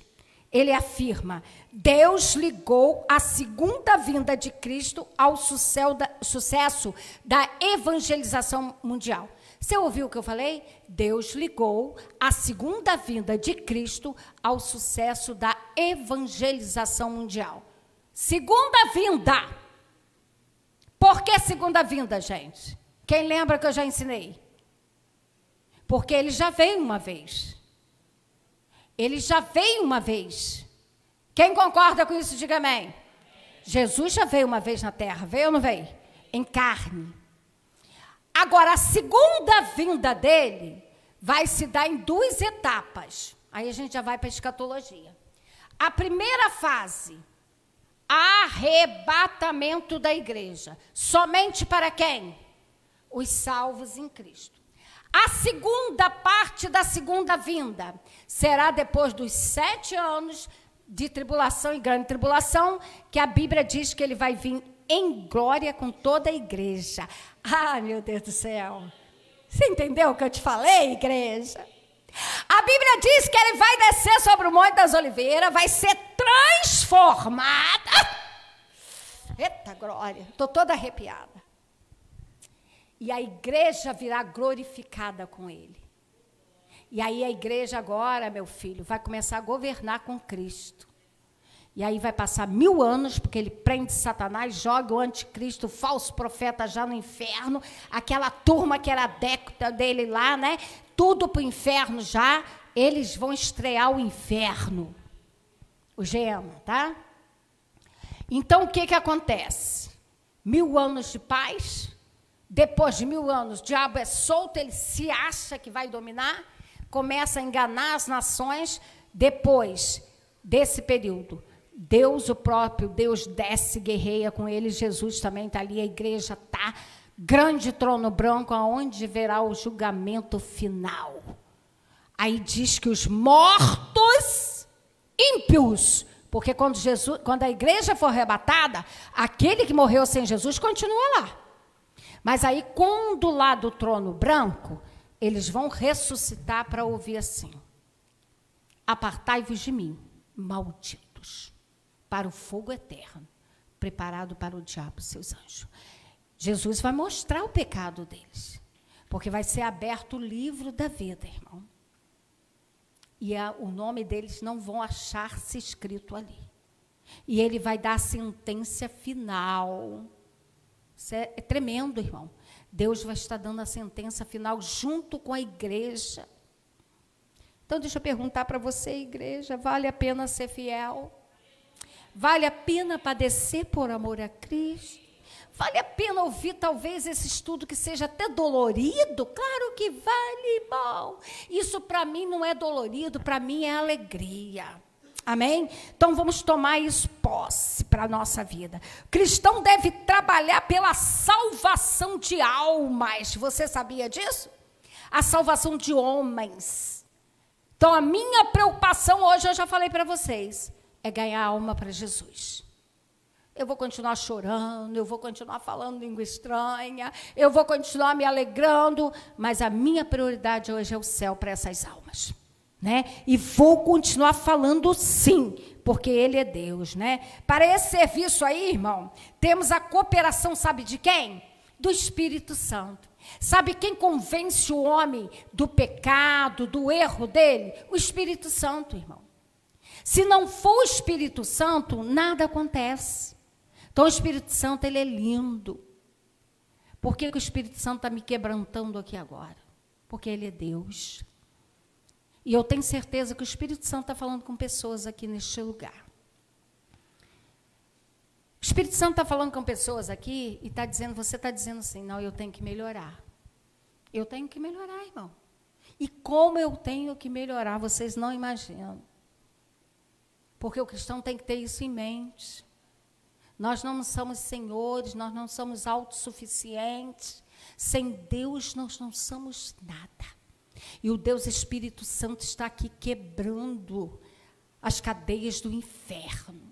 ele afirma: Deus ligou a segunda vinda de Cristo ao sucesso da evangelização mundial. Você ouviu o que eu falei? Deus ligou a segunda vinda de Cristo ao sucesso da evangelização mundial. Segunda vinda. Por que segunda vinda, gente? Quem lembra que eu já ensinei? Porque ele já veio uma vez. Ele já veio uma vez. Quem concorda com isso, diga amém. Jesus já veio uma vez na terra, veio ou não veio? Em carne. Agora, a segunda vinda dele vai se dar em 2 etapas. Aí a gente já vai para a escatologia. A primeira fase, arrebatamento da igreja. Somente para quem? Os salvos em Cristo. A segunda parte da segunda vinda será depois dos 7 anos de tribulação e grande tribulação, que a Bíblia diz que ele vai vir em glória com toda a igreja. Ah, meu Deus do céu. Você entendeu o que eu te falei, igreja? A Bíblia diz que ele vai descer sobre o Monte das Oliveiras, vai ser transformada. Eita glória, estou toda arrepiada. E a igreja virá glorificada com ele. E aí a igreja agora, meu filho, vai começar a governar com Cristo. E aí vai passar 1000 anos, porque ele prende Satanás, joga o anticristo, o falso profeta já no inferno, aquela turma que era adepta dele lá, né? Tudo para o inferno já, eles vão estrear o inferno. O Gema, tá? Então, o que acontece? 1000 anos de paz, depois de 1000 anos, o diabo é solto, ele se acha que vai dominar, começa a enganar as nações. Depois desse período, Deus, o próprio Deus, desce, guerreia com ele. Jesus também está ali, a igreja está. Grande trono branco, aonde verá o julgamento final. Aí diz que os mortos, ímpios, porque quando a igreja for arrebatada, aquele que morreu sem Jesus continua lá. Mas aí, quando lá do trono branco, eles vão ressuscitar para ouvir assim: apartai-vos de mim, malditos, para o fogo eterno, preparado para o diabo e seus anjos. Jesus vai mostrar o pecado deles, porque vai ser aberto o livro da vida, irmão. E o nome deles não vão achar-se escrito ali. E ele vai dar a sentença final. Isso é tremendo, irmão. Deus vai estar dando a sentença final junto com a igreja. Então, deixa eu perguntar para você, igreja, vale a pena ser fiel? Vale a pena padecer por amor a Cristo? Vale a pena ouvir, talvez, esse estudo que seja até dolorido? Claro que vale, irmão. Isso, para mim, não é dolorido, para mim é alegria. Amém? Então, vamos tomar isso posse para a nossa vida. O cristão deve trabalhar pela salvação de almas. Você sabia disso? A salvação de homens. Então, a minha preocupação hoje, eu já falei para vocês, é ganhar alma para Jesus. Eu vou continuar chorando, eu vou continuar falando língua estranha, eu vou continuar me alegrando, mas a minha prioridade hoje é o céu para essas almas, né? E vou continuar falando sim, porque Ele é Deus, né? Para esse serviço aí, irmão, temos a cooperação, sabe de quem? Do Espírito Santo. Sabe quem convence o homem do pecado, do erro dele? O Espírito Santo, irmão. Se não for o Espírito Santo, nada acontece. Então, o Espírito Santo, ele é lindo. Por que o Espírito Santo está me quebrantando aqui agora? Porque ele é Deus. E eu tenho certeza que o Espírito Santo está falando com pessoas aqui neste lugar. O Espírito Santo está falando com pessoas aqui e está dizendo, você está dizendo assim, não, eu tenho que melhorar. Eu tenho que melhorar, irmão. E como eu tenho que melhorar, vocês não imaginam. Porque o cristão tem que ter isso em mente. Nós não somos senhores, nós não somos autossuficientes. Sem Deus, nós não somos nada. E o Deus Espírito Santo está aqui quebrando as cadeias do inferno.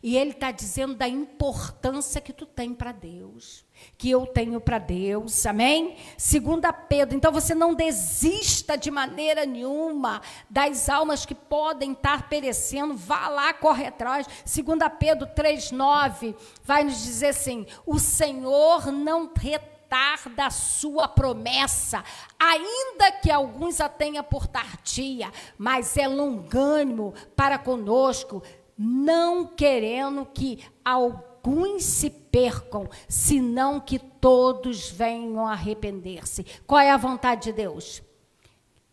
E Ele está dizendo da importância que tu tem para Deus, que eu tenho para Deus, amém? 2 Pedro, então você não desista de maneira nenhuma das almas que podem estar perecendo, vá lá, corre atrás. 2 Pedro 3,9 vai nos dizer assim, o Senhor não retarda a sua promessa, ainda que alguns a tenha por tardia, mas é longânimo para conosco, não querendo que alguns se percam, senão que todos venham a arrepender-se. Qual é a vontade de Deus?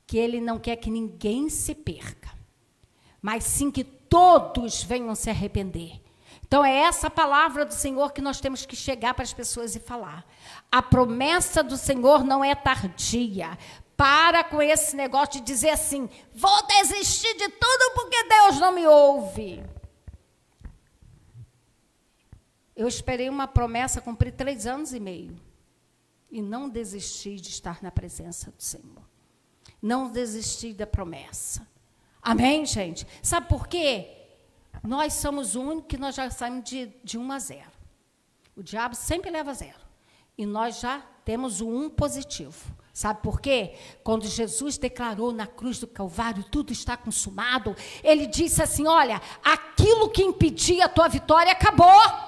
Que Ele não quer que ninguém se perca, mas sim que todos venham se arrepender. Então, é essa palavra do Senhor que nós temos que chegar para as pessoas e falar. A promessa do Senhor não é tardia. Para com esse negócio de dizer assim, vou desistir de tudo porque Deus não me ouve. Eu esperei uma promessa, cumpri 3 anos e meio. E não desisti de estar na presença do Senhor. Não desisti da promessa. Amém, gente? Sabe por quê? Nós somos o único que nós já saímos de 1 a 0. O diabo sempre leva 0. E nós já temos o 1 positivo. Sabe por quê? Quando Jesus declarou na cruz do Calvário, tudo está consumado, Ele disse assim, olha, aquilo que impedia a tua vitória acabou.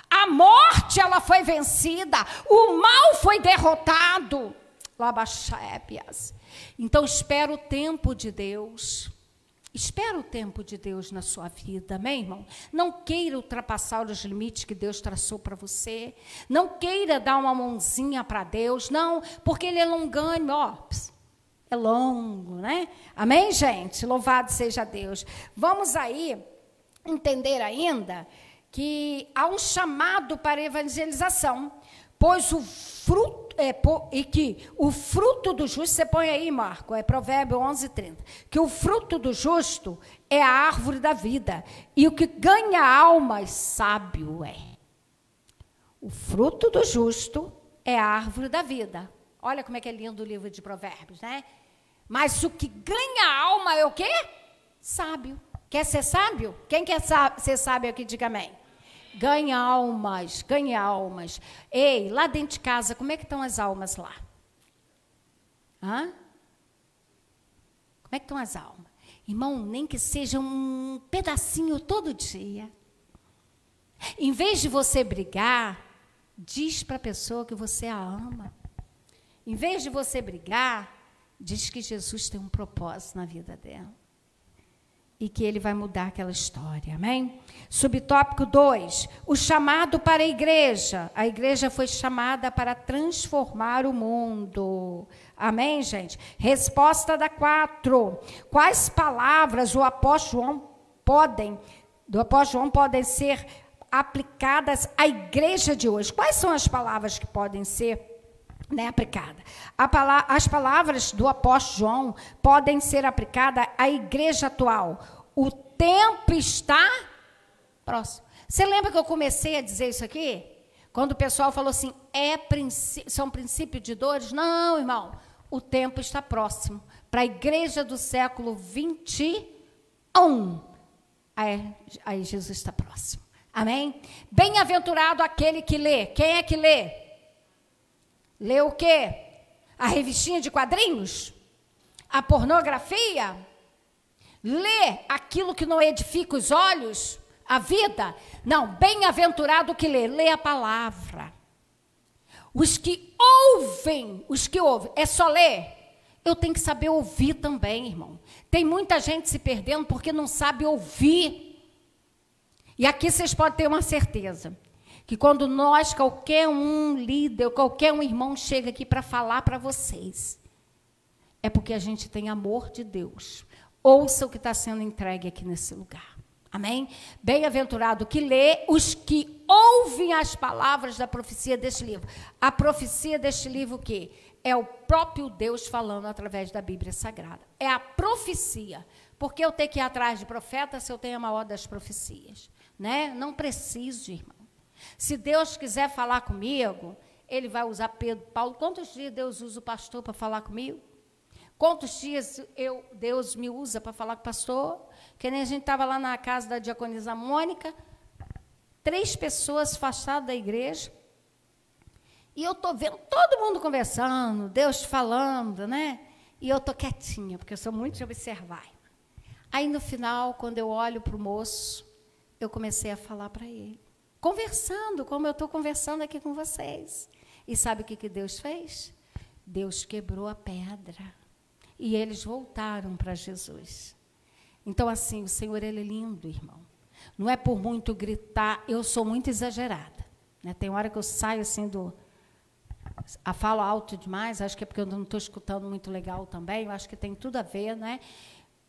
A morte, ela foi vencida, o mal foi derrotado. Então, espera o tempo de Deus. Espera o tempo de Deus na sua vida, amém, irmão? Não queira ultrapassar os limites que Deus traçou para você. Não queira dar uma mãozinha para Deus, não, porque Ele é longânimo, ó, é longo, né? Amém, gente? Louvado seja Deus. Vamos aí entender ainda que há um chamado para evangelização, pois o fruto o fruto do justo, você põe aí, Marco, é Provérbio 11:30, que o fruto do justo é a árvore da vida, e o que ganha almas, sábio é. O fruto do justo é a árvore da vida. Olha como é que é lindo o livro de Provérbios, né? Mas o que ganha alma é o quê? Sábio. Quer ser sábio? Quem quer ser sábio aqui, diga amém. Ganha almas, ganha almas. Ei, lá dentro de casa, como é que estão as almas lá? Hã? Como é que estão as almas? Irmão, nem que seja um pedacinho todo dia. Em vez de você brigar, diz para a pessoa que você a ama. Em vez de você brigar, diz que Jesus tem um propósito na vida dela. E que Ele vai mudar aquela história, amém? Subtópico 2, o chamado para a igreja. A igreja foi chamada para transformar o mundo. Amém, gente? Resposta da 4. Quais palavras do apóstolo João podem ser aplicadas à igreja de hoje? Quais são as palavras que podem ser aplicada? As palavras do apóstolo João podem ser aplicadas à igreja atual. O tempo está próximo. Você lembra que eu comecei a dizer isso aqui? Quando o pessoal falou assim, são princípios de dores? Não, irmão. o tempo está próximo. Para a igreja do século 21, aí Jesus está próximo. Amém? Bem-aventurado aquele que lê. Quem é que lê? Lê o quê? A revistinha de quadrinhos? A pornografia? Lê aquilo que não edifica os olhos? A vida? Não, bem-aventurado que lê. Lê a palavra. Os que ouvem, é só ler? Eu tenho que saber ouvir também, irmão. Tem muita gente se perdendo porque não sabe ouvir. E aqui vocês podem ter uma certeza, que quando nós, qualquer um líder, qualquer um irmão chega aqui para falar para vocês, é porque a gente tem amor de Deus. Ouça o que está sendo entregue aqui nesse lugar. Amém? Bem-aventurado que lê, os que ouvem as palavras da profecia deste livro. A profecia deste livro o quê? É o próprio Deus falando através da Bíblia Sagrada. É a profecia. Porque eu tenho que ir atrás de profeta se eu tenho a maior das profecias? Né? Não preciso, irmão. Se Deus quiser falar comigo, Ele vai usar Pedro, Paulo. Quantos dias Deus usa o pastor para falar comigo? Quantos dias Deus me usa para falar com o pastor? Que nem a gente estava lá na casa da diaconisa Mônica, 3 pessoas afastadas da igreja, e eu estou vendo todo mundo conversando, Deus falando, né? E eu estou quietinha, porque eu sou muito de observar. Aí, no final, quando eu olho para o moço, eu comecei a falar para ele, conversando, como eu estou conversando aqui com vocês. E sabe o que Deus fez? Deus quebrou a pedra. E eles voltaram para Jesus. Então, assim, o Senhor, Ele é lindo, irmão. Não é por muito gritar, eu sou muito exagerada. Né? Tem hora que eu saio assim falo alto demais, acho que é porque eu não estou escutando muito legal também, eu acho que tem tudo a ver, né?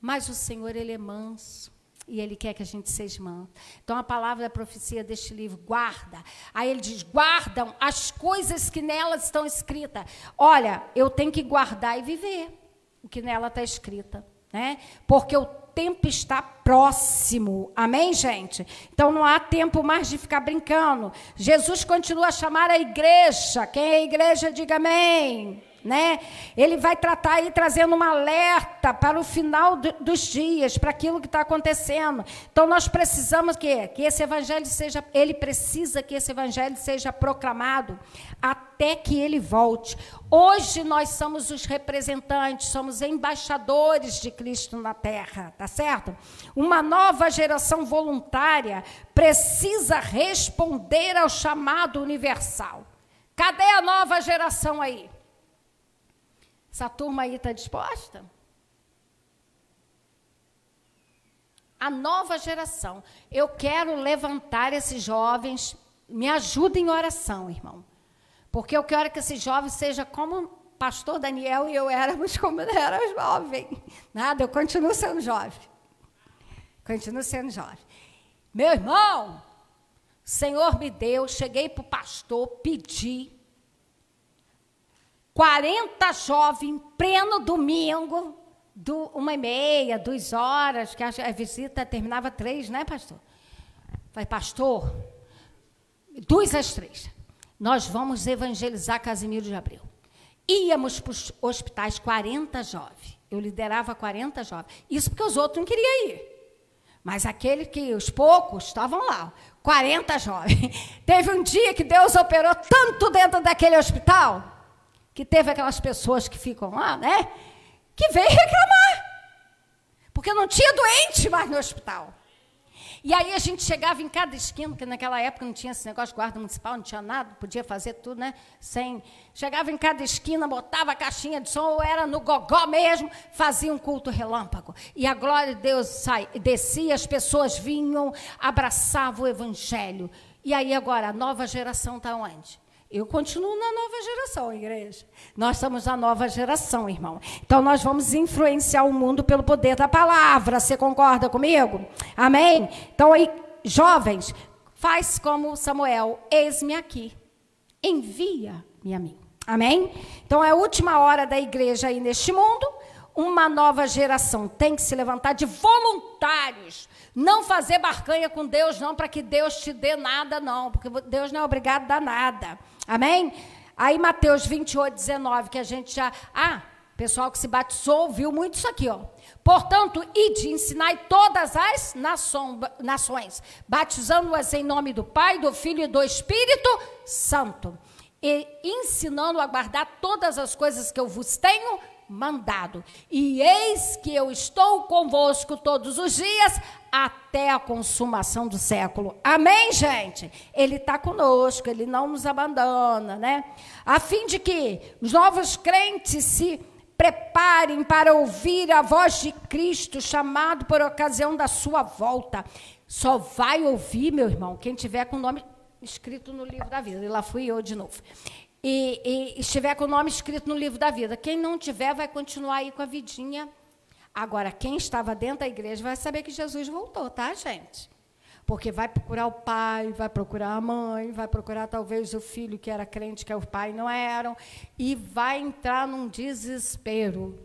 Mas o Senhor, Ele é manso. E Ele quer que a gente seja manso. Então, a palavra da profecia deste livro, guarda. Aí ele diz, guardam as coisas que nelas estão escritas. Olha, eu tenho que guardar e viver o que nela está escrita, né? Porque o tempo está próximo. Amém, gente? Então, não há tempo mais de ficar brincando. Jesus continua a chamar a igreja. Quem é a igreja, diga amém. Né? Ele vai tratar aí, trazendo um alerta para o final dos dias, para aquilo que está acontecendo. Então, nós precisamos que esse evangelho seja, ele precisa que esse evangelho seja proclamado até que ele volte. Hoje nós somos os representantes, somos embaixadores de Cristo na terra, tá certo? Uma nova geração voluntária precisa responder ao chamado universal. Cadê a nova geração aí? Essa turma aí está disposta? A nova geração. Eu quero levantar esses jovens. Me ajudem em oração, irmão. Porque eu quero que esses jovens sejam como o pastor Daniel e eu éramos quando era jovem. Nada, eu continuo sendo jovem. Continuo sendo jovem. Meu irmão, o Senhor me deu, cheguei para o pastor, pedi 40 jovens, pleno domingo, 1h30, 2 horas, que a visita terminava 3, né, pastor? Falei, pastor, 2 às 3, nós vamos evangelizar Casimiro de Abreu. Íamos para os hospitais, 40 jovens. Eu liderava 40 jovens. Isso porque os outros não queriam ir. Mas os poucos estavam lá, 40 jovens. Teve um dia que Deus operou tanto dentro daquele hospital, que teve aquelas pessoas que ficam lá, né? Que veio reclamar. Porque não tinha doente mais no hospital. E aí a gente chegava em cada esquina, porque naquela época não tinha esse negócio de guarda municipal, não tinha nada, podia fazer tudo, né? Chegava em cada esquina, botava a caixinha de som, ou era no gogó mesmo, fazia um culto relâmpago. E a glória de Deus descia, as pessoas vinham, abraçavam o evangelho. E aí agora, a nova geração está onde? Eu continuo na nova geração, igreja. Nós estamos na nova geração, irmão. Então, nós vamos influenciar o mundo pelo poder da palavra. Você concorda comigo? Amém? Então, aí, jovens, faz como Samuel. Eis-me aqui. Envia-me a mim. Amém? Então, é a última hora da igreja aí neste mundo. Uma nova geração tem que se levantar de voluntários. Não fazer barganha com Deus, não, para que Deus te dê nada, não. Porque Deus não é obrigado a dar nada. Amém? Aí Mateus 28, 19, que a gente já... pessoal que se batizou viu muito isso aqui, ó. Portanto, ide, ensinai todas as nações, batizando-as em nome do Pai, do Filho e do Espírito Santo, e ensinando a guardar todas as coisas que eu vos tenho mandado. E eis que eu estou convosco todos os dias, até a consumação do século. Amém, gente? Ele está conosco, ele não nos abandona, né? A fim de que os novos crentes se preparem para ouvir a voz de Cristo, chamado por ocasião da sua volta. Só vai ouvir, meu irmão, quem tiver com o nome escrito no livro da vida. E lá fui eu de novo. E estiver com o nome escrito no livro da vida. Quem não tiver, vai continuar aí com a vidinha. Agora, quem estava dentro da igreja vai saber que Jesus voltou, tá, gente? Porque vai procurar o pai, vai procurar a mãe, vai procurar talvez o filho que era crente, que o pai não eram, e vai entrar num desespero.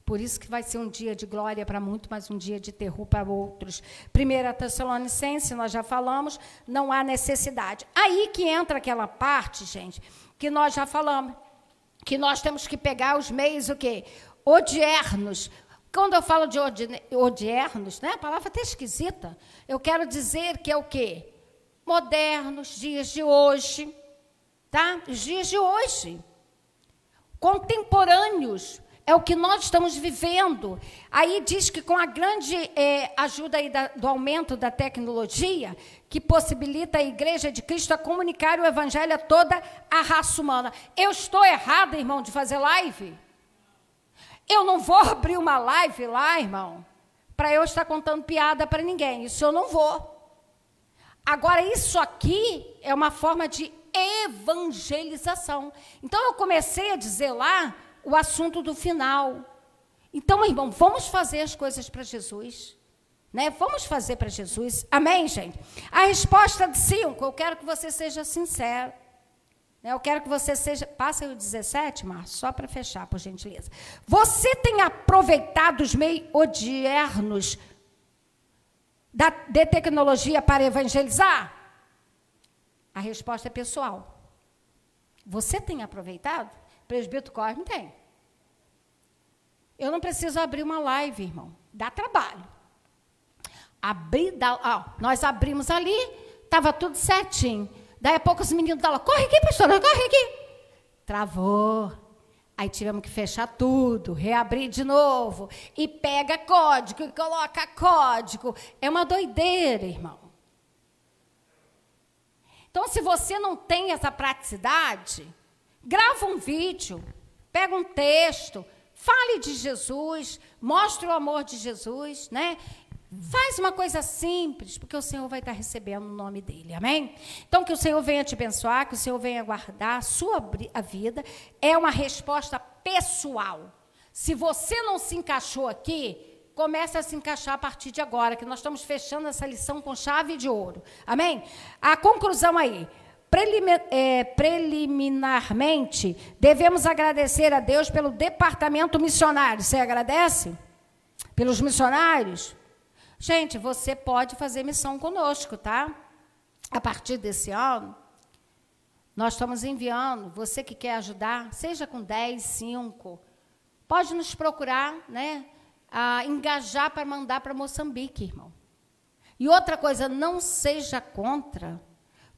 Por isso que vai ser um dia de glória para muitos, mas um dia de terror para outros. 1 Tessalonicenses, nós já falamos, não há necessidade. Aí que entra aquela parte, gente, que nós já falamos, que nós temos que pegar os meios, o quê? Odiernos. Quando eu falo de odiernos, né, a palavra até esquisita, eu quero dizer que é o quê? Modernos, dias de hoje, tá? Os dias de hoje. Contemporâneos, é o que nós estamos vivendo. Aí diz que com a grande ajuda aí do aumento da tecnologia, que possibilita a Igreja de Cristo a comunicar o Evangelho a toda a raça humana. Eu estou errada, irmão, de fazer live? Eu não vou abrir uma live lá, irmão, para eu estar contando piada para ninguém. Isso eu não vou. Agora, isso aqui é uma forma de evangelização. Então, eu comecei a dizer lá o assunto do final. Então, irmão, vamos fazer as coisas para Jesus. Né? Vamos fazer para Jesus. Amém, gente? A resposta de 5, eu quero que você seja sincero. Eu quero que você seja... Passa o 17, Márcio, só para fechar, por gentileza. Você tem aproveitado os meios odiernos de tecnologia para evangelizar? A resposta é pessoal. Você tem aproveitado? Presbítero Cosme tem. Eu não preciso abrir uma live, irmão. Dá trabalho. Nós abrimos ali, estava tudo certinho. Daí a pouco os meninos falam, corre aqui, pastora, corre aqui. Travou. Aí tivemos que fechar tudo, reabrir de novo. E pega código, e coloca código. É uma doideira, irmão. Então, se você não tem essa praticidade, grava um vídeo, pega um texto, fale de Jesus, mostre o amor de Jesus, né? Faz uma coisa simples, porque o Senhor vai estar recebendo o nome dele, amém? Então, que o Senhor venha te abençoar, que o Senhor venha guardar a vida. É uma resposta pessoal. Se você não se encaixou aqui, comece a se encaixar a partir de agora, que nós estamos fechando essa lição com chave de ouro, amém? A conclusão aí. Preliminarmente, devemos agradecer a Deus pelo departamento missionário. Você agradece? Pelos missionários? Gente, você pode fazer missão conosco, tá? A partir desse ano, nós estamos enviando, você que quer ajudar, seja com 10, 5, pode nos procurar, né? Engajar para mandar para Moçambique, irmão. E outra coisa, não seja contra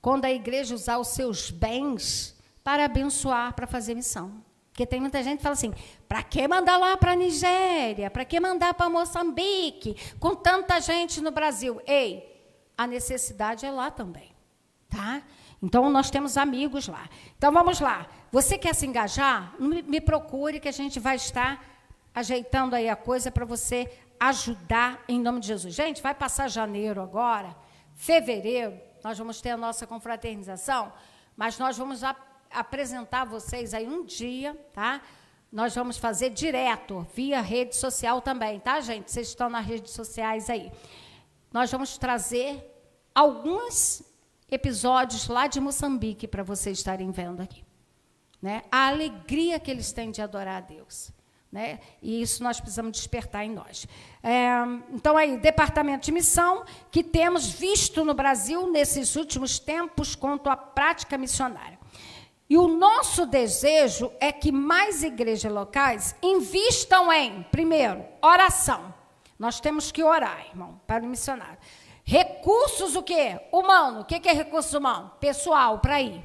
quando a igreja usar os seus bens para abençoar, para fazer missão. Porque tem muita gente que fala assim, para que mandar lá para a Nigéria? Para que mandar para Moçambique? Com tanta gente no Brasil. Ei, a necessidade é lá também, tá? Então, nós temos amigos lá. Então, vamos lá. Você quer se engajar? Me procure que a gente vai estar ajeitando aí a coisa para você ajudar em nome de Jesus. Gente, vai passar janeiro agora, fevereiro, nós vamos ter a nossa confraternização, mas nós vamos apresentar vocês aí um dia, tá? Nós vamos fazer direto, via rede social também, tá, gente? Vocês estão nas redes sociais aí. Nós vamos trazer alguns episódios lá de Moçambique para vocês estarem vendo aqui, né? A alegria que eles têm de adorar a Deus, né? E isso nós precisamos despertar em nós. Então, aí, departamento de missão que temos visto no Brasil nesses últimos tempos quanto à prática missionária. E o nosso desejo é que mais igrejas locais invistam em, primeiro, oração. Nós temos que orar, irmão, para o missionário. Recursos o quê? Humano. O que é recursos humanos? Pessoal, para ir.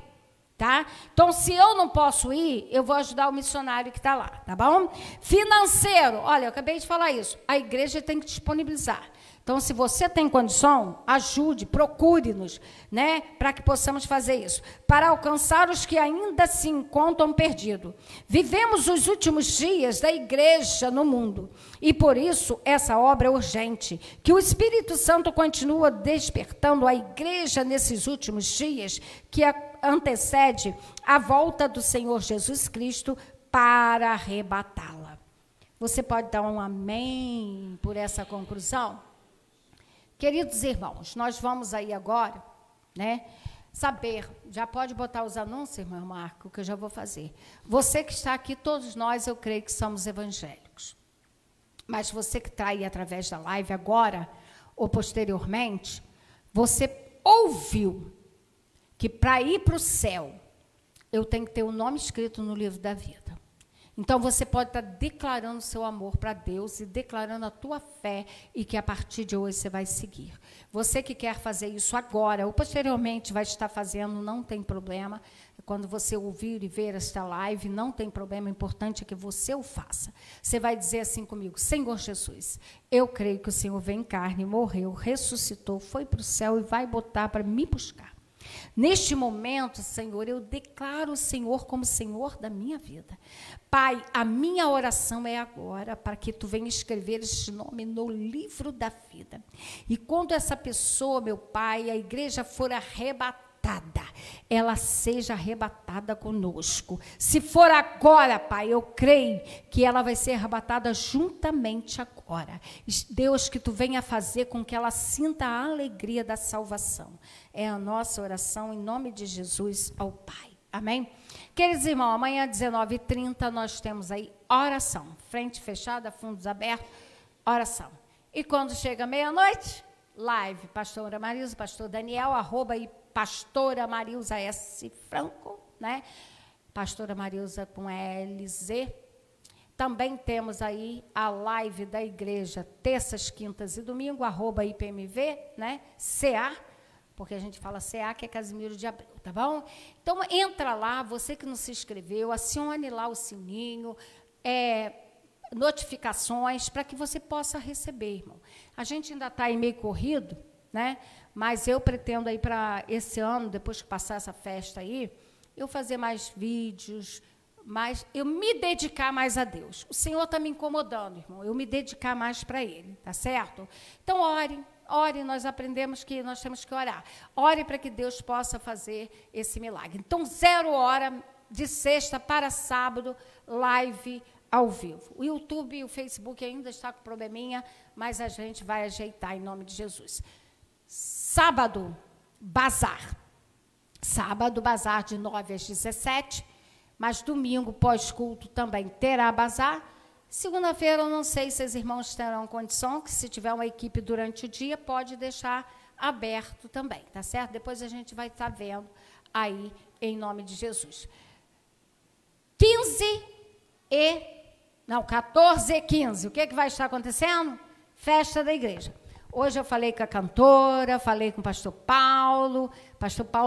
Tá? Então, se eu não posso ir, eu vou ajudar o missionário que está lá, tá bom? Financeiro. Olha, eu acabei de falar isso. A igreja tem que disponibilizar. Então, se você tem condição, ajude, procure-nos, né, para que possamos fazer isso, para alcançar os que ainda se encontram perdidos. Vivemos os últimos dias da igreja no mundo, e por isso essa obra é urgente, que o Espírito Santo continua despertando a igreja nesses últimos dias, que antecede a volta do Senhor Jesus Cristo para arrebatá-la. Você pode dar um amém por essa conclusão? Queridos irmãos, nós vamos aí agora, né, saber, já pode botar os anúncios, irmão Marco, que eu já vou fazer. Você que está aqui, todos nós, eu creio que somos evangélicos. Mas você que está aí através da live agora, ou posteriormente, você ouviu que para ir para o céu, eu tenho que ter o nome escrito no livro da vida. Então, você pode estar declarando seu amor para Deus e declarando a tua fé e que a partir de hoje você vai seguir. Você que quer fazer isso agora ou posteriormente vai estar fazendo, não tem problema. Quando você ouvir e ver esta live, não tem problema, o importante é que você o faça. Você vai dizer assim comigo: Senhor Jesus, eu creio que o Senhor veio em carne, morreu, ressuscitou, foi para o céu e vai botar para me buscar. Neste momento, Senhor, eu declaro o Senhor como Senhor da minha vida. Pai, a minha oração é agora para que Tu venha escrever este nome no livro da vida. E quando essa pessoa, meu Pai, a igreja for arrebatada, ela seja arrebatada conosco. Se for agora, Pai, eu creio que ela vai ser arrebatada juntamente agora. Deus, que Tu venha fazer com que ela sinta a alegria da salvação. É a nossa oração em nome de Jesus ao Pai. Amém? Queridos irmãos, amanhã, 19h30, nós temos aí oração. Frente fechada, fundos abertos, oração. E quando chega meia-noite, live. Pastora Marilza, pastor Daniel, @ Pastora Marilza S. Franco, né? Pastora Marilza com LZ. Também temos aí a live da igreja, terças, quintas e domingo, @ IPMV, né? CA, porque a gente fala CA, que é Casimiro de Abreu, tá bom? Então, entra lá, você que não se inscreveu, acione lá o sininho, notificações, para que você possa receber, irmão. A gente ainda está aí meio corrido, né? Mas eu pretendo aí para esse ano, depois que passar essa festa aí, eu fazer mais vídeos, eu me dedicar mais a Deus. O Senhor está me incomodando, irmão, eu me dedicar mais para Ele, tá certo? Então, ore, nós aprendemos que nós temos que orar. Ore para que Deus possa fazer esse milagre. Então, 0h, de sexta para sábado, live ao vivo. O YouTube e o Facebook ainda está com probleminha, mas a gente vai ajeitar em nome de Jesus. Sábado, bazar. Sábado, bazar de 9 às 17, mas domingo, pós-culto, também terá bazar. Segunda-feira, eu não sei se os irmãos terão condição, que se tiver uma equipe durante o dia, pode deixar aberto também, tá certo? Depois a gente vai estar vendo aí, em nome de Jesus. 14 e 15, o que vai estar acontecendo? Festa da igreja. Hoje eu falei com a cantora, falei com o pastor Paulo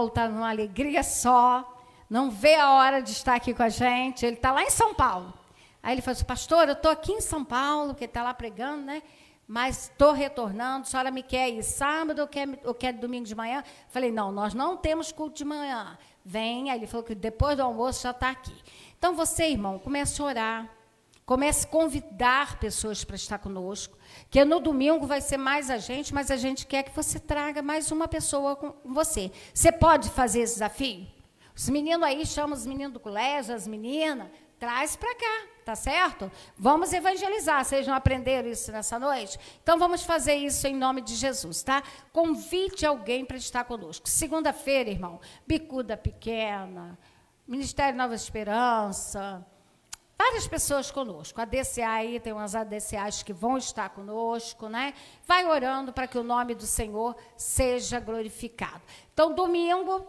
está numa alegria só, não vê a hora de estar aqui com a gente, ele está lá em São Paulo. Aí ele falou assim: pastor, eu estou aqui em São Paulo, porque está lá pregando, né? Mas estou retornando, a senhora me quer ir sábado ou quer domingo de manhã? Falei: não, nós não temos culto de manhã. Vem, aí ele falou que depois do almoço já está aqui. Então você, irmão, comece a orar, comece a convidar pessoas para estar conosco, que no domingo vai ser mais a gente, mas a gente quer que você traga mais uma pessoa com você. Você pode fazer esse desafio? Os meninos aí, chamam os meninos do colégio, as meninas, traz para cá, tá certo? Vamos evangelizar, vocês não aprenderam isso nessa noite? Então, vamos fazer isso em nome de Jesus, tá? Convide alguém para estar conosco. Segunda-feira, irmão, Bicuda Pequena, Ministério Nova Esperança, várias pessoas conosco. A DCA aí, tem umas ADCAs que vão estar conosco, né? Vai orando para que o nome do Senhor seja glorificado. Então, domingo,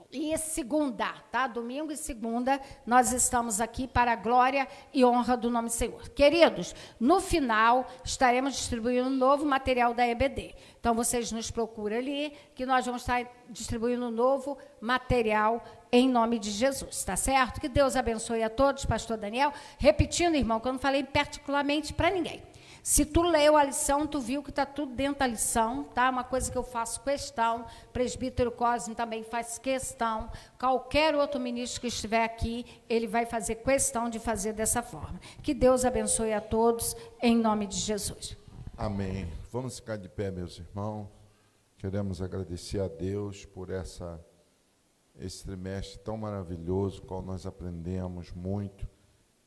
E segunda, tá? Domingo e segunda, nós estamos aqui para a glória e honra do nome do Senhor. Queridos, no final, estaremos distribuindo um novo material da EBD. Então, vocês nos procuram ali, que nós vamos estar distribuindo um novo material em nome de Jesus, tá certo? Que Deus abençoe a todos, pastor Daniel. Repetindo, irmão, que eu não falei particularmente para ninguém. Se tu leu a lição, tu viu que está tudo dentro da lição, tá? Uma coisa que eu faço questão, presbítero Cosme também faz questão, qualquer outro ministro que estiver aqui, ele vai fazer questão de fazer dessa forma. Que Deus abençoe a todos, em nome de Jesus. Amém. Vamos ficar de pé, meus irmãos. Queremos agradecer a Deus por esse trimestre tão maravilhoso, qual nós aprendemos muito,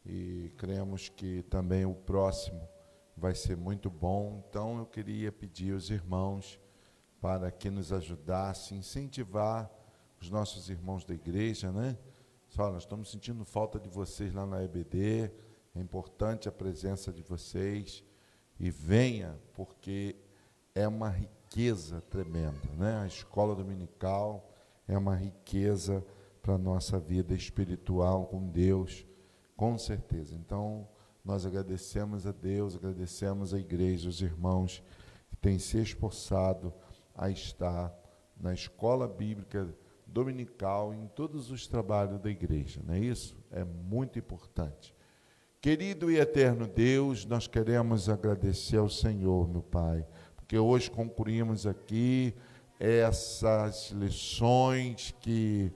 e cremos que também o próximo vai ser muito bom. Então, eu queria pedir aos irmãos para que nos ajudassem, incentivar os nossos irmãos da igreja, né? Só, nós estamos sentindo falta de vocês lá na EBD, é importante a presença de vocês, e venha, porque é uma riqueza tremenda, né? A escola dominical é uma riqueza para a nossa vida espiritual com Deus, com certeza. Então, nós agradecemos a Deus, agradecemos a igreja, os irmãos que têm se esforçado a estar na escola bíblica dominical, em todos os trabalhos da igreja, não é isso? É muito importante. Querido e eterno Deus, nós queremos agradecer ao Senhor, meu Pai, porque hoje concluímos aqui essas lições que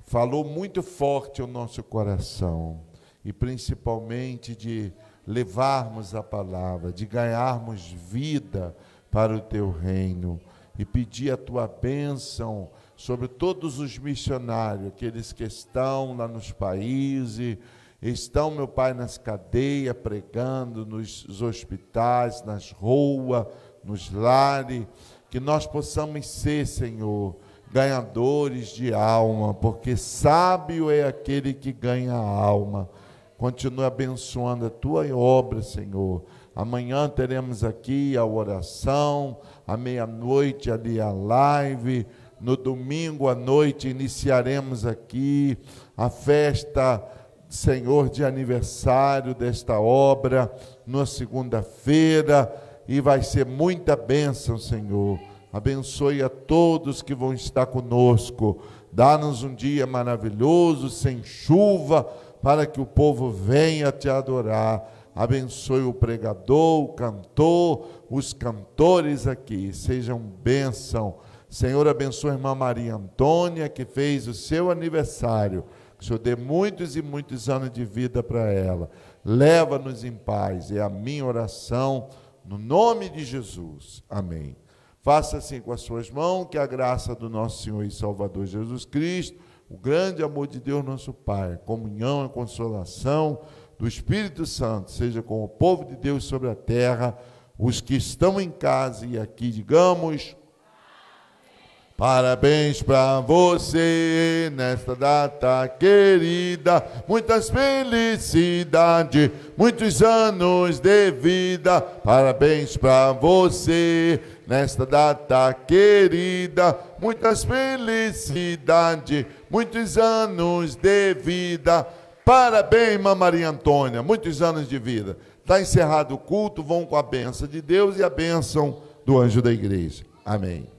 falou muito forte ao nosso coração, e principalmente de levarmos a palavra, de ganharmos vida para o Teu reino, e pedir a Tua bênção sobre todos os missionários, aqueles que estão lá nos países, estão, meu Pai, nas cadeias, pregando, nos hospitais, nas ruas, nos lares, que nós possamos ser, Senhor, ganhadores de alma, porque sábio é aquele que ganha a alma. Continue abençoando a Tua obra, Senhor. Amanhã teremos aqui a oração, à meia-noite ali a live, no domingo à noite iniciaremos aqui a festa, Senhor, de aniversário desta obra, na segunda-feira, e vai ser muita bênção, Senhor. Abençoe a todos que vão estar conosco. Dá-nos um dia maravilhoso, sem chuva, para que o povo venha te adorar. Abençoe o pregador, o cantor, os cantores aqui, sejam bênção. Senhor, abençoe a irmã Maria Antônia, que fez o seu aniversário. Que o Senhor dê muitos e muitos anos de vida para ela. Leva-nos em paz, é a minha oração, no nome de Jesus. Amém. Faça assim com as suas mãos, que a graça do nosso Senhor e Salvador Jesus Cristo, o grande amor de Deus nosso Pai, a comunhão e consolação do Espírito Santo, seja com o povo de Deus sobre a terra, os que estão em casa e aqui, digamos, parabéns para você nesta data querida, muitas felicidades, muitos anos de vida. Parabéns para você nesta data querida, muitas felicidades, muitos anos de vida. Parabéns, irmã Maria Antônia, muitos anos de vida. Está encerrado o culto, vão com a bênção de Deus e a bênção do anjo da igreja. Amém.